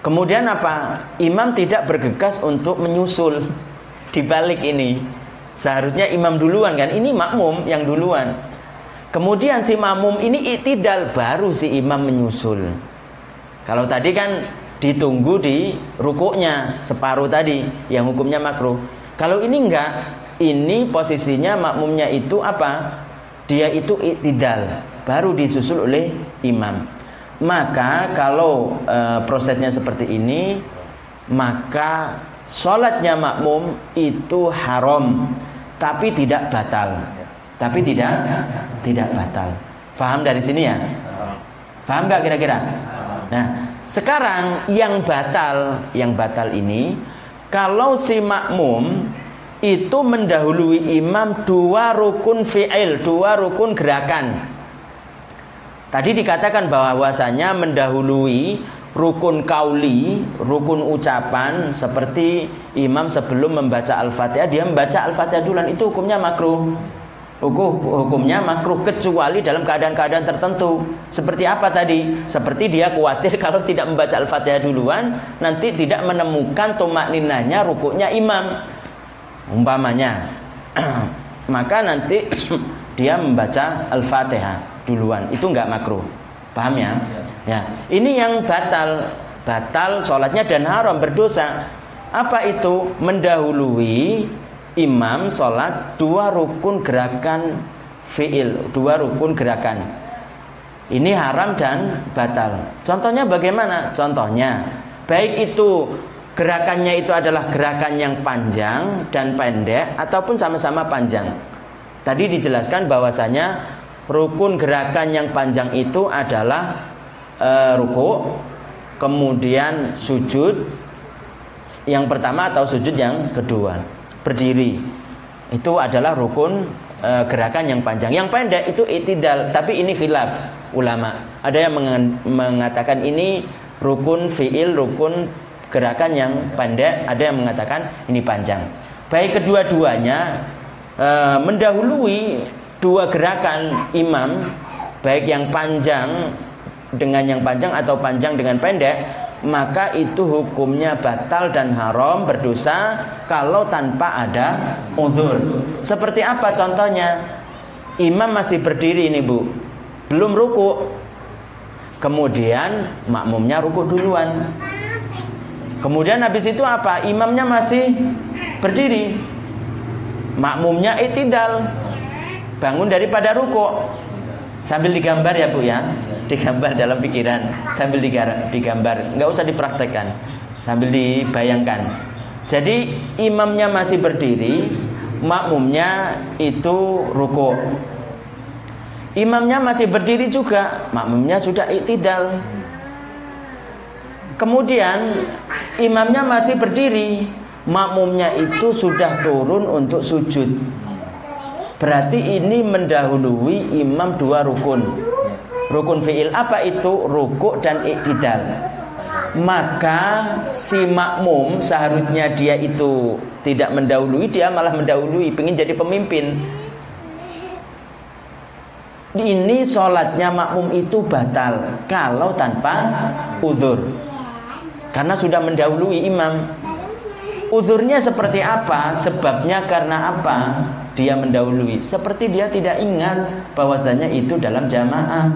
Kemudian apa? Imam tidak bergegas untuk menyusul. Dibalik ini, seharusnya imam duluan kan, ini makmum yang duluan. Kemudian si makmum ini i'tidal, baru si imam menyusul. Kalau tadi kan ditunggu di rukuknya separuh tadi, yang hukumnya makruh. Kalau ini enggak, ini posisinya makmumnya itu apa? Dia itu i'tidal, baru disusul oleh imam. Maka kalau prosesnya seperti ini, maka sholatnya makmum itu haram, tapi tidak batal. Tapi tidak batal. Faham dari sini ya? Faham nggak kira-kira? Nah, sekarang yang batal ini, kalau si makmum itu mendahului imam dua rukun fi'il, dua rukun gerakan. Tadi dikatakan bahwasanya mendahului rukun kauli, rukun ucapan, seperti imam sebelum membaca Al-Fatihah, dia membaca Al-Fatihah duluan, itu hukumnya makruh. Hukumnya makruh kecuali dalam keadaan-keadaan tertentu. Seperti apa tadi? Seperti dia khawatir kalau tidak membaca Al-Fatihah duluan, nanti tidak menemukan tumakninahnya rukuknya imam, umpamanya. Maka nanti dia membaca Al-Fatihah duluan, itu enggak makruh. Paham ya? Ya, ini yang batal sholatnya dan haram, berdosa. Apa itu? Mendahului imam sholat dua rukun gerakan fiil, dua rukun gerakan. Ini haram dan batal. Contohnya bagaimana? Contohnya, baik itu gerakannya itu adalah gerakan yang panjang dan pendek ataupun sama-sama panjang. Tadi dijelaskan bahwasanya rukun gerakan yang panjang itu adalah ruku, kemudian sujud yang pertama atau sujud yang kedua, berdiri. Itu adalah rukun gerakan yang panjang. Yang pendek itu i'tidal, tapi ini khilaf ulama. Ada yang mengatakan ini rukun fiil, rukun gerakan yang pendek, ada yang mengatakan ini panjang. Baik kedua-duanya mendahului dua gerakan imam, baik yang panjang dengan yang panjang atau panjang dengan pendek, maka itu hukumnya batal dan haram, berdosa kalau tanpa ada uzur. Seperti apa contohnya? Imam masih berdiri ini Bu, belum ruku, kemudian makmumnya ruku duluan. Kemudian habis itu apa? Imamnya masih berdiri, makmumnya i'tidal, bangun daripada ruku. Sambil digambar ya Bu ya, digambar dalam pikiran, sambil digambar, nggak usah dipraktekkan, sambil dibayangkan. Jadi imamnya masih berdiri, makmumnya itu ruku. Imamnya masih berdiri juga, makmumnya sudah i'tidal. Kemudian imamnya masih berdiri, makmumnya itu sudah turun untuk sujud. Berarti ini mendahului imam dua rukun. Rukun fi'il apa itu? Ruku dan i'tidal. Maka si makmum seharusnya dia itu tidak mendahului, dia malah mendahului, pengen jadi pemimpin. Ini sholatnya makmum itu batal kalau tanpa uzur, karena sudah mendahului imam. Uzurnya seperti apa? Sebabnya karena apa dia mendahului? Seperti dia tidak ingat bahwasanya itu dalam jamaah,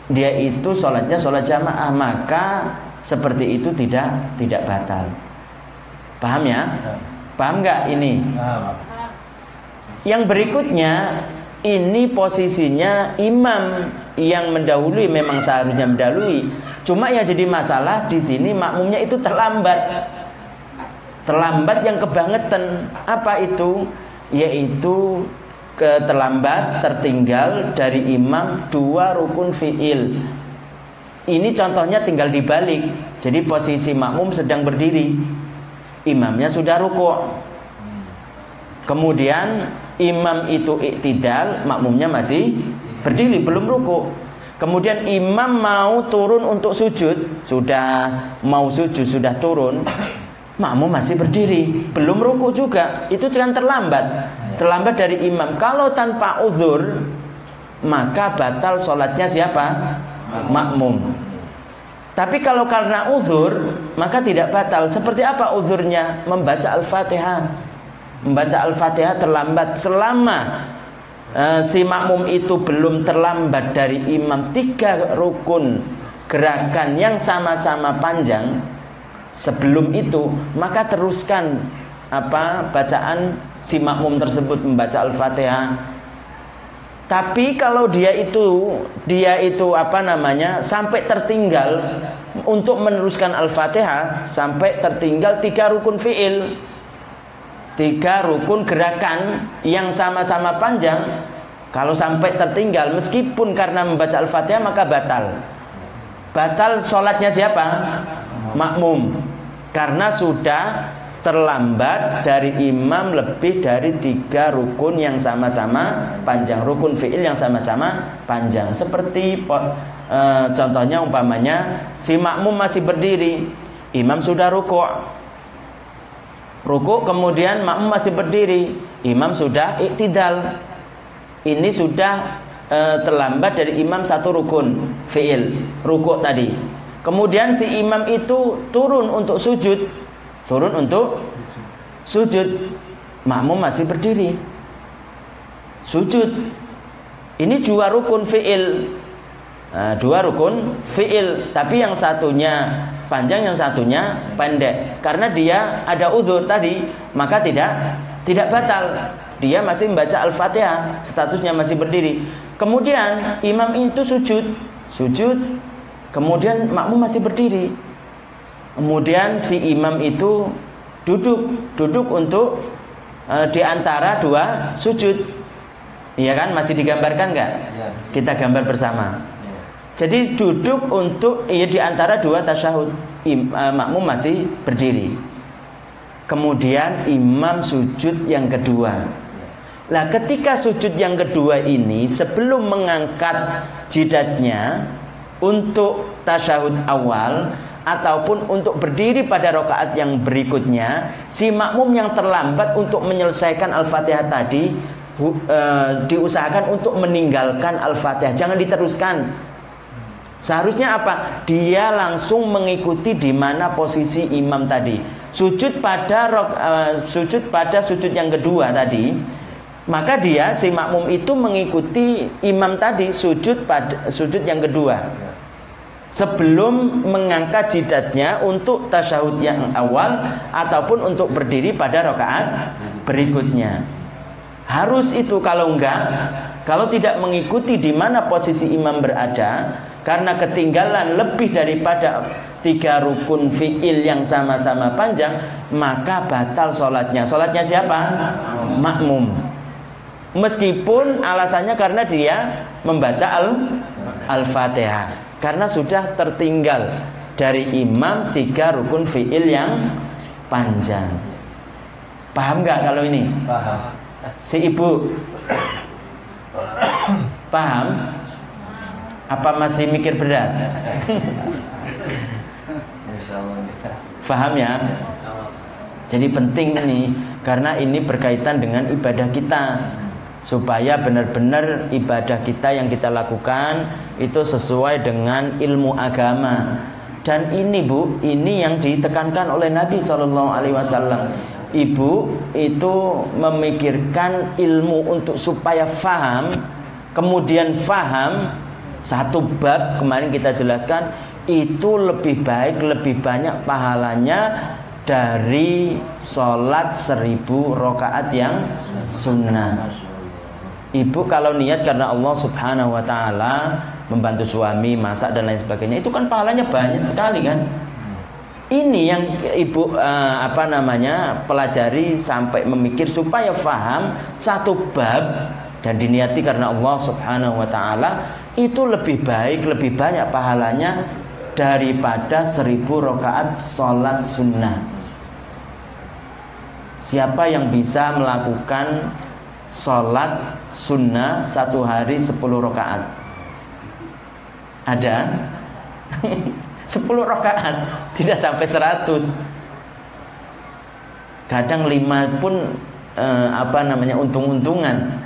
dia itu sholatnya sholat jamaah, maka seperti itu tidak batal. Paham ya? Paham nggak ini? Yang berikutnya, ini posisinya imam yang mendahului, memang seharusnya mendahului. Cuma yang jadi masalah di sini makmumnya itu terlambat. Terlambat yang kebangetan. Apa itu? Yaitu terlambat, tertinggal dari imam dua rukun fi'il. Ini contohnya tinggal dibalik. Jadi posisi makmum sedang berdiri, imamnya sudah ruku'. Kemudian imam itu i'tidal, makmumnya masih berdiri, belum ruku'. Kemudian imam mau turun untuk sujud, sudah mau sujud, sudah turun, makmum masih berdiri, belum ruku' juga. Itu kan terlambat dari imam. Kalau tanpa uzur, maka batal sholatnya siapa? Makmum. Tapi kalau karena uzur, maka tidak batal. Seperti apa uzurnya? Membaca Al-Fatihah. Membaca Al-Fatihah terlambat. Selama si makmum itu belum terlambat dari imam tiga rukun gerakan yang sama-sama panjang, sebelum itu maka teruskan bacaan si makmum tersebut membaca Al-Fatihah. Tapi kalau dia itu sampai tertinggal untuk meneruskan Al-Fatihah, sampai tertinggal tiga rukun fi'il, tiga rukun gerakan yang sama-sama panjang, kalau sampai tertinggal meskipun karena membaca Al-Fatihah, maka batal sholatnya siapa? Makmum, karena sudah terlambat dari imam lebih dari tiga rukun yang sama-sama panjang, rukun fi'il yang sama-sama panjang. Seperti contohnya umpamanya si makmum masih berdiri, imam sudah ruku', kemudian makmum masih berdiri, imam sudah i'tidal. Ini sudah terlambat dari imam satu rukun fi'il, ruku' tadi. Kemudian si imam itu turun untuk sujud, makmum masih berdiri, sujud. Ini dua rukun fi'il, tapi yang satunya panjang, yang satunya pendek. Karena dia ada uzur tadi, maka tidak Tidak batal. Dia masih membaca Al-Fatihah, statusnya masih berdiri. Kemudian imam itu sujud, kemudian makmum masih berdiri. Kemudian si imam itu duduk untuk di antara dua sujud. Iya kan? Masih digambarkan nggak? Ya. Kita gambar bersama. Ya. Jadi duduk untuk di antara dua tasyahud. Makmum masih berdiri. Kemudian imam sujud yang kedua. Nah, ketika sujud yang kedua ini, sebelum mengangkat jidatnya untuk tasyahud awal ataupun untuk berdiri pada rakaat yang berikutnya, si makmum yang terlambat untuk menyelesaikan Al-Fatihah tadi diusahakan untuk meninggalkan Al-Fatihah, jangan diteruskan. Seharusnya apa? Dia langsung mengikuti di mana posisi imam tadi. Sujud pada sujud yang kedua tadi, maka dia si makmum itu mengikuti imam tadi sujud yang kedua. Sebelum mengangkat jidatnya untuk tasyahud yang awal ataupun untuk berdiri pada rakaat berikutnya. Harus itu, kalau tidak mengikuti di mana posisi imam berada, karena ketinggalan lebih daripada 3 rukun fi'il yang sama-sama panjang, maka batal sholatnya. Sholatnya siapa? Makmum. Meskipun alasannya karena dia membaca Al-Fatihah, karena sudah tertinggal dari imam 3 rukun fi'il yang panjang. Paham gak kalau ini? Paham. Si ibu paham? Apa masih mikir beras? Paham ya? Jadi penting nih, karena ini berkaitan dengan ibadah kita, supaya benar-benar ibadah kita yang kita lakukan itu sesuai dengan ilmu agama. Dan ini Bu, ini yang ditekankan oleh Nabi SAW. Ibu itu memikirkan ilmu untuk supaya faham, kemudian faham satu bab kemarin kita jelaskan, itu lebih baik, lebih banyak pahalanya dari sholat 1000 rakaat yang sunnah. Ibu kalau niat karena Allah Subhanahu wa ta'ala, membantu suami, masak dan lain sebagainya, itu kan pahalanya banyak sekali kan. Ini yang ibu pelajari sampai memikir supaya faham satu bab dan diniati karena Allah Subhanahu wa ta'ala, itu lebih baik, lebih banyak pahalanya daripada 1000 rakaat sholat sunnah. Siapa yang bisa melakukan sholat sunnah 1 hari 10 rakaat? Ada? 10 rakaat, tidak sampai 100. Kadang 5 pun untung-untungan.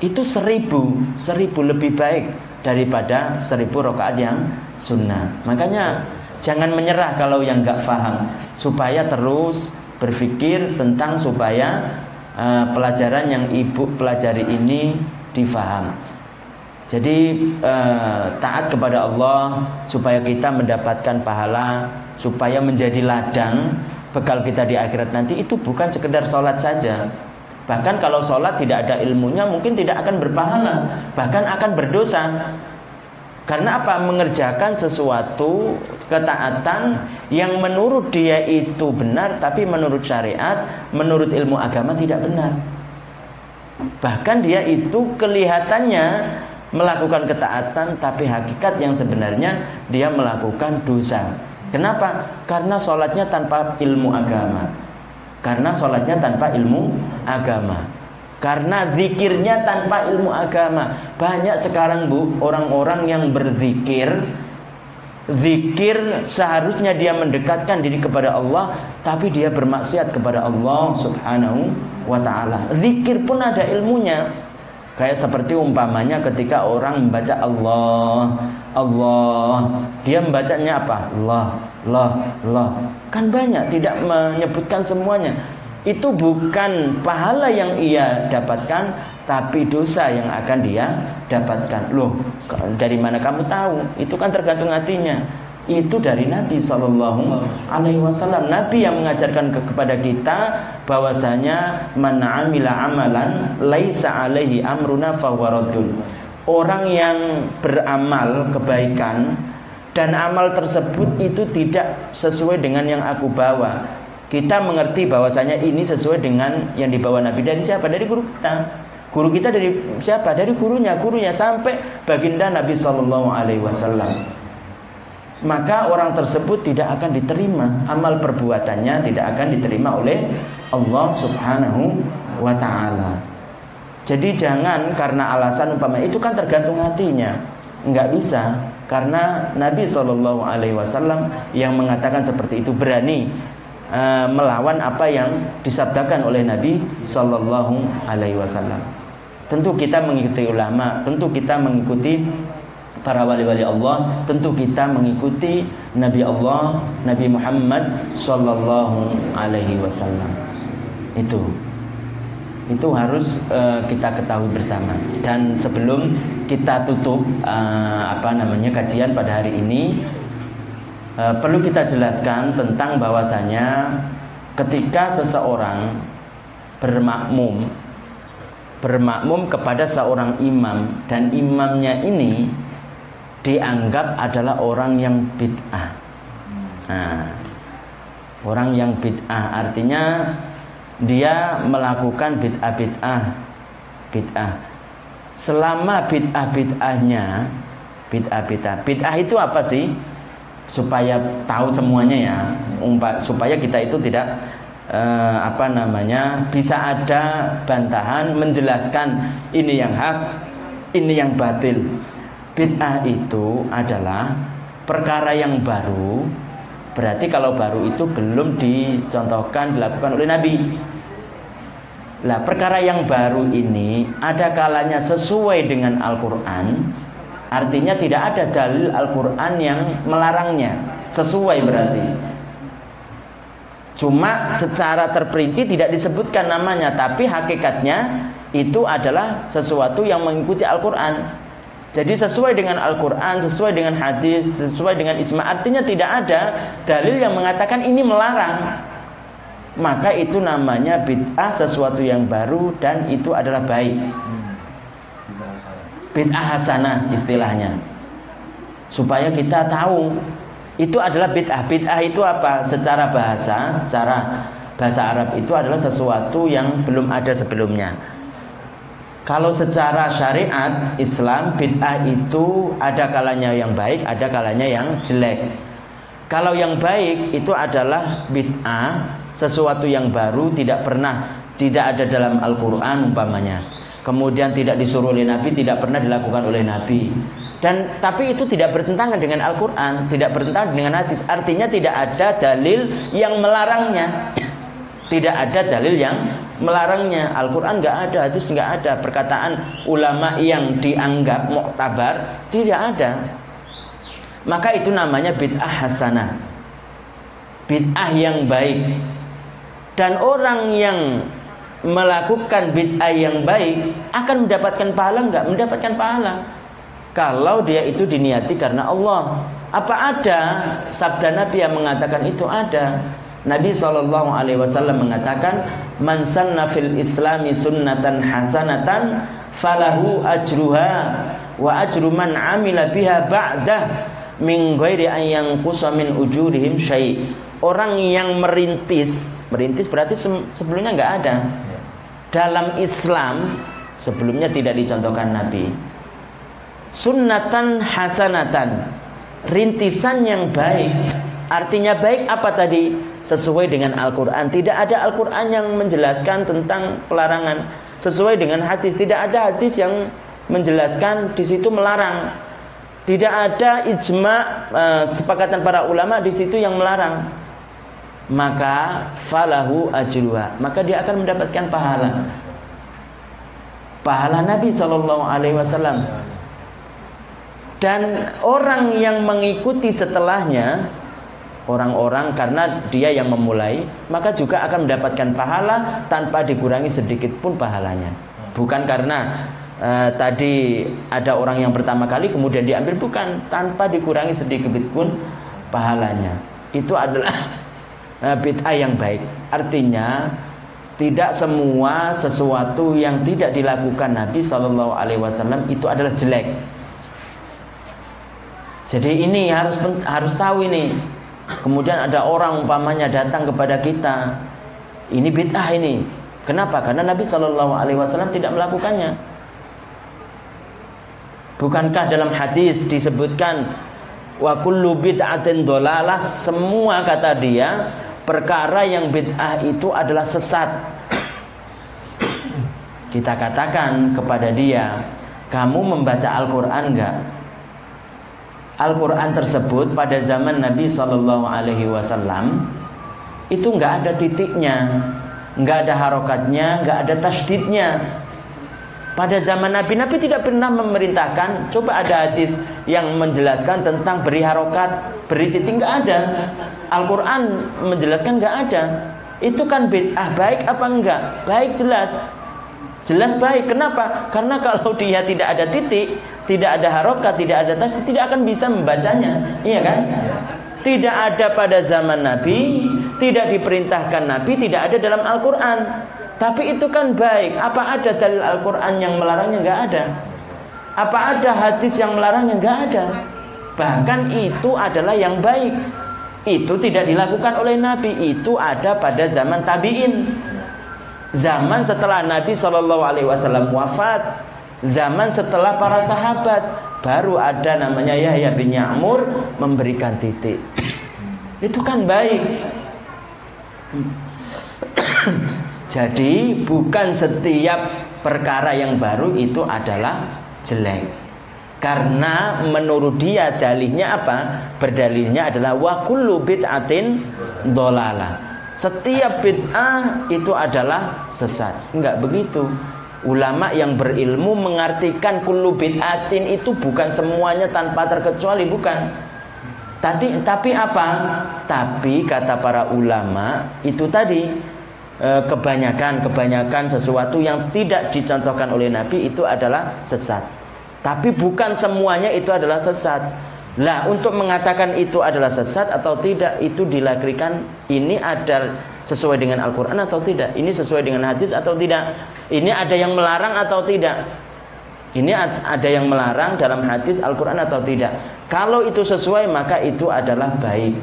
Itu 1000 lebih baik daripada 1000 rakaat yang sunnah. Makanya jangan menyerah kalau yang gak paham, supaya terus berpikir tentang supaya pelajaran yang ibu pelajari ini difaham. Jadi taat kepada Allah supaya kita mendapatkan pahala, supaya menjadi ladang bekal kita di akhirat nanti. Itu bukan sekedar sholat saja. Bahkan kalau sholat tidak ada ilmunya, mungkin tidak akan berpahala, bahkan akan berdosa. Karena apa? Mengerjakan sesuatu ketaatan yang menurut dia itu benar, tapi menurut syariat, menurut ilmu agama tidak benar. Bahkan dia itu kelihatannya melakukan ketaatan, tapi hakikat yang sebenarnya dia melakukan dosa. Kenapa? Karena sholatnya tanpa ilmu agama. Karena sholatnya tanpa ilmu agama. Karena zikirnya tanpa ilmu agama. Banyak sekarang Bu, orang-orang yang berzikir, zikir seharusnya dia mendekatkan diri kepada Allah, tapi dia bermaksiat kepada Allah Subhanahu wa ta'ala. Zikir pun ada ilmunya. Kayak seperti umpamanya ketika orang membaca Allah, dia membacanya apa? Allah. Kan banyak, tidak menyebutkan semuanya. Itu bukan pahala yang ia dapatkan, tapi dosa yang akan dia dapatkan. Loh, dari mana kamu tahu? Itu kan tergantung hatinya. itu dari Nabi Shallallahu Alaihi Wasallam. Nabi yang mengajarkan kepada kita bahwasanya man amila amalan laisa alaihi amruna fahuwa raddun. Orang yang beramal kebaikan dan amal tersebut itu tidak sesuai dengan yang aku bawa, kita mengerti bahwasanya ini sesuai dengan yang dibawa Nabi. Dari siapa? Dari guru kita. Guru kita dari siapa? Dari gurunya sampai baginda Nabi Shallallahu Alaihi Wasallam. Maka orang tersebut tidak akan diterima, amal perbuatannya tidak akan diterima oleh Allah Subhanahu wa ta'ala. Jadi jangan karena alasan umpama itu kan tergantung hatinya, enggak bisa, karena Nabi SAW yang mengatakan seperti itu, berani melawan apa yang disabdakan oleh Nabi SAW. Tentu kita mengikuti ulama, tentu kita mengikuti para wali-wali Allah, tentu kita mengikuti Nabi Allah, Nabi Muhammad Sallallahu Alaihi Wasallam. Itu harus kita ketahui bersama. Dan sebelum kita tutup kajian pada hari ini, perlu kita jelaskan tentang bahwasanya ketika seseorang bermakmum kepada seorang imam dan imamnya ini dianggap adalah orang yang bid'ah. Nah, orang yang bid'ah artinya dia melakukan bid'ah. Selama bid'ah itu apa sih? Supaya tahu semuanya ya, supaya kita itu tidak bisa ada bantahan menjelaskan ini yang hak, ini yang batil. Bid'ah itu adalah perkara yang baru. Berarti kalau baru itu belum dicontohkan, dilakukan oleh Nabi. Lah, perkara yang baru ini ada kalanya sesuai dengan Al-Quran. Artinya tidak ada dalil Al-Quran yang melarangnya. Sesuai berarti. Cuma secara terperinci tidak disebutkan namanya, tapi hakikatnya itu adalah sesuatu yang mengikuti Al-Quran. Jadi sesuai dengan Al-Quran, sesuai dengan hadis, sesuai dengan ijma'. Artinya tidak ada dalil yang mengatakan ini melarang. Maka itu namanya bid'ah, sesuatu yang baru, dan itu adalah baik. Bid'ah hasanah istilahnya. Supaya kita tahu itu adalah bid'ah. Bid'ah itu apa? Secara bahasa Arab itu adalah sesuatu yang belum ada sebelumnya. Kalau secara syariat Islam, bid'ah itu ada kalanya yang baik, ada kalanya yang jelek. Kalau yang baik itu adalah bid'ah, sesuatu yang baru, tidak ada dalam Al-Quran umpamanya. Kemudian tidak disuruh oleh Nabi, tidak pernah dilakukan oleh Nabi. Tapi itu tidak bertentangan dengan Al-Quran, tidak bertentangan dengan hadis. Artinya tidak ada dalil yang melarangnya. Tidak ada dalil yang melarangnya. Al-Quran nggak ada, hadis nggak ada, perkataan ulama yang dianggap muktabar tidak ada. Maka itu namanya bid'ah hasanah, bid'ah yang baik. Dan orang yang melakukan bid'ah yang baik akan mendapatkan pahala nggak? Mendapatkan pahala kalau dia itu diniati karena Allah. Apa ada sabda Nabi yang mengatakan itu? Ada. Nabi SAW mengatakan, man sanna fil islami sunnatan hasanatan falahu ajruha wa ajru man amila biha ba'dah min ghairi an yanqusa min ujurihim syai'. Orang yang merintis berarti sebelumnya enggak ada. Dalam Islam sebelumnya tidak dicontohkan Nabi. Sunnatan hasanatan, rintisan yang baik. Artinya baik apa tadi? Sesuai dengan Al-Quran. Tidak ada Al-Quran yang menjelaskan tentang pelarangan. Sesuai dengan hadis. Tidak ada hadis yang menjelaskan di situ melarang. Tidak ada ijma' sepakatan para ulama di situ yang melarang. Maka falahu ajruha, maka dia akan mendapatkan pahala. Pahala Nabi SAW. Dan orang yang mengikuti setelahnya, orang-orang karena dia yang memulai, maka juga akan mendapatkan pahala tanpa dikurangi sedikit pun pahalanya. Bukan karena tadi ada orang yang pertama kali kemudian diambil, bukan, tanpa dikurangi sedikit pun pahalanya. Itu adalah bid'ah yang baik. Artinya tidak semua sesuatu yang tidak dilakukan Nabi SAW itu adalah jelek. Jadi ini harus tahu ini. Kemudian ada orang umpamanya datang kepada kita, ini bid'ah ini. Kenapa? Karena Nabi SAW tidak melakukannya. Bukankah dalam hadis disebutkan wa kullu bid'atin dhalalah, semua kata dia perkara yang bid'ah itu adalah sesat. Kita katakan kepada dia, kamu membaca Al-Quran enggak? Al-Quran tersebut pada zaman Nabi SAW itu enggak ada titiknya, enggak ada harokatnya, enggak ada tasydidnya. Pada zaman Nabi, Nabi tidak pernah memerintahkan. Coba ada hadis yang menjelaskan tentang beri harokat, beri titik, enggak ada. Al-Quran menjelaskan enggak ada. Itu kan bid'ah, baik apa enggak? Baik, jelas. Jelas baik. Kenapa? Karena kalau dia tidak ada titik, tidak ada harokat, tidak ada tasydid, tidak akan bisa membacanya. Iya kan? Tidak ada pada zaman Nabi, tidak diperintahkan Nabi, tidak ada dalam Al-Quran. Tapi itu kan baik. Apa ada dalil Al-Quran yang melarangnya? Enggak ada. Apa ada hadis yang melarangnya? Enggak ada. Bahkan itu adalah yang baik. Itu tidak dilakukan oleh Nabi. Itu ada pada zaman tabi'in, zaman setelah Nabi SAW wafat, zaman setelah para sahabat, baru ada namanya Yahya bin Ya'mur memberikan titik. Itu kan baik. Jadi bukan setiap perkara yang baru itu adalah jelek. Karena menurut dia dalilnya apa? Berdalilnya adalah wa kullu bid'atin dhalalah. Setiap bid'ah itu adalah sesat. Enggak begitu. Ulama yang berilmu mengartikan kullu bid'atin itu bukan semuanya tanpa terkecuali, bukan. Tapi apa? Tapi kata para ulama itu tadi, kebanyakan sesuatu yang tidak dicontohkan oleh Nabi itu adalah sesat. Tapi bukan semuanya itu adalah sesat. Lah, untuk mengatakan itu adalah sesat atau tidak, itu dilakukan, ini ada sesuai dengan Al-Quran atau tidak, ini sesuai dengan hadis atau tidak, ini ada yang melarang atau tidak, ini ada yang melarang dalam hadis Al-Quran atau tidak. Kalau itu sesuai, maka itu adalah baik.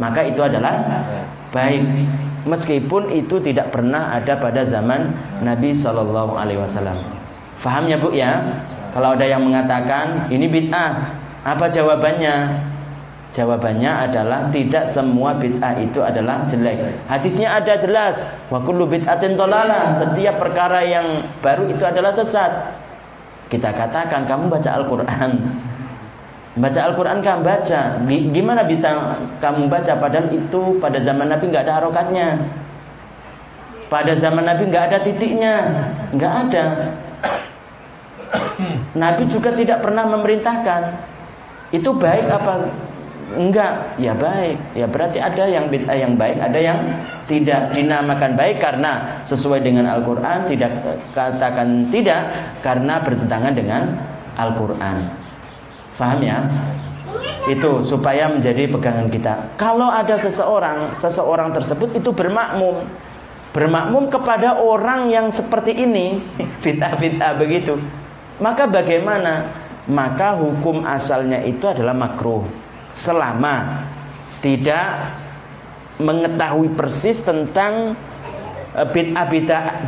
Maka itu adalah baik. Meskipun itu tidak pernah ada pada zaman Nabi SAW. Faham ya Bu ya? Kalau ada yang mengatakan ini bid'ah, apa jawabannya? Jawabannya adalah tidak semua bid'ah itu adalah jelek. Hadisnya ada jelas, wa kullu bid'atin dhalalah. Setiap perkara yang baru itu adalah sesat. Kita katakan, kamu baca Al-Quran. Baca Al-Quran kamu baca. Gimana bisa kamu baca padahal itu pada zaman Nabi enggak ada harokatnya. Pada zaman Nabi enggak ada titiknya. Enggak ada. Nabi juga tidak pernah memerintahkan. Itu baik apa enggak? Ya baik. Ya berarti ada yang bid'ah yang baik, ada yang tidak. Dinamakan baik karena sesuai dengan Al-Quran, tidak katakan tidak karena bertentangan dengan Al-Quran. Faham ya? Itu supaya menjadi pegangan kita. Kalau ada seseorang tersebut itu bermakmum kepada orang yang seperti ini, bid'ah begitu, maka bagaimana? Maka hukum asalnya itu adalah makruh, selama tidak mengetahui persis tentang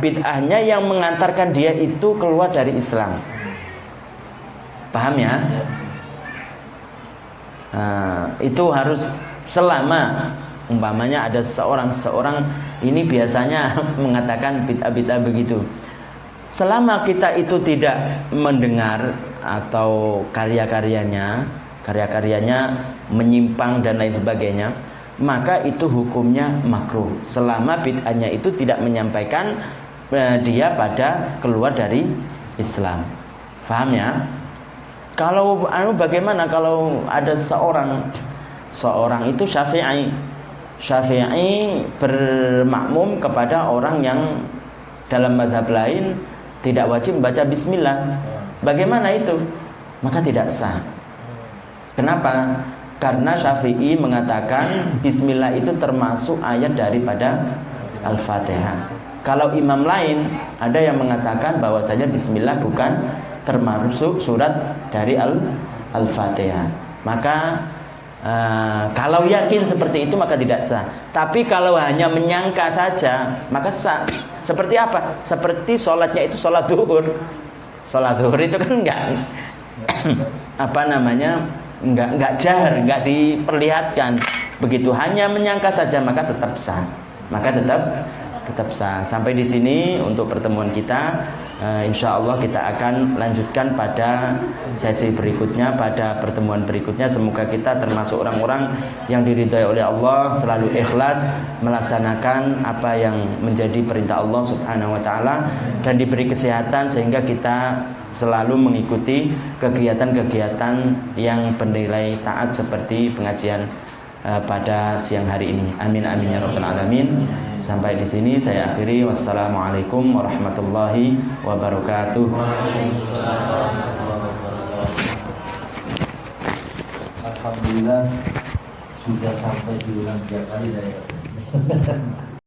bid'ahnya yang mengantarkan dia itu keluar dari Islam. Paham ya? Nah, itu harus selama umpamanya ada seseorang ini biasanya mengatakan bid'ah begitu. Selama kita itu tidak mendengar atau karya-karyanya menyimpang dan lain sebagainya, maka itu hukumnya makruh. Selama bid'ahnya itu tidak menyampaikan dia pada keluar dari Islam. Paham ya? Kalau bagaimana kalau ada seorang itu Syafi'i bermakmum kepada orang yang dalam mazhab lain tidak wajib membaca bismillah. Bagaimana itu? Maka tidak sah. Kenapa? Karena Syafi'i mengatakan Bismillah itu termasuk ayat daripada Al-Fatihah. Kalau imam lain ada yang mengatakan bahwasanya Bismillah bukan termasuk surat dari Al-Fatihah. Maka kalau yakin seperti itu maka tidak sah. Tapi kalau hanya menyangka saja maka sah. Seperti apa? Seperti sholatnya itu sholat zuhur. Sholat zuhur itu kan enggak jahar, enggak diperlihatkan. Begitu hanya menyangka saja maka tetap sah. Maka tetap sah. Sampai di sini untuk pertemuan kita. Insya Allah kita akan lanjutkan pada sesi berikutnya, pada pertemuan berikutnya. Semoga kita termasuk orang-orang yang diridhai oleh Allah, selalu ikhlas melaksanakan apa yang menjadi perintah Allah Subhanahu wa taala, dan diberi kesehatan sehingga kita selalu mengikuti kegiatan-kegiatan yang bernilai taat seperti pengajian pada siang hari ini. Amin amin ya rabbal alamin. Sampai di sini saya akhiri. Wassalamualaikum warahmatullahi wabarakatuh. Alhamdulillah sudah sampai diulang 3 kali saya.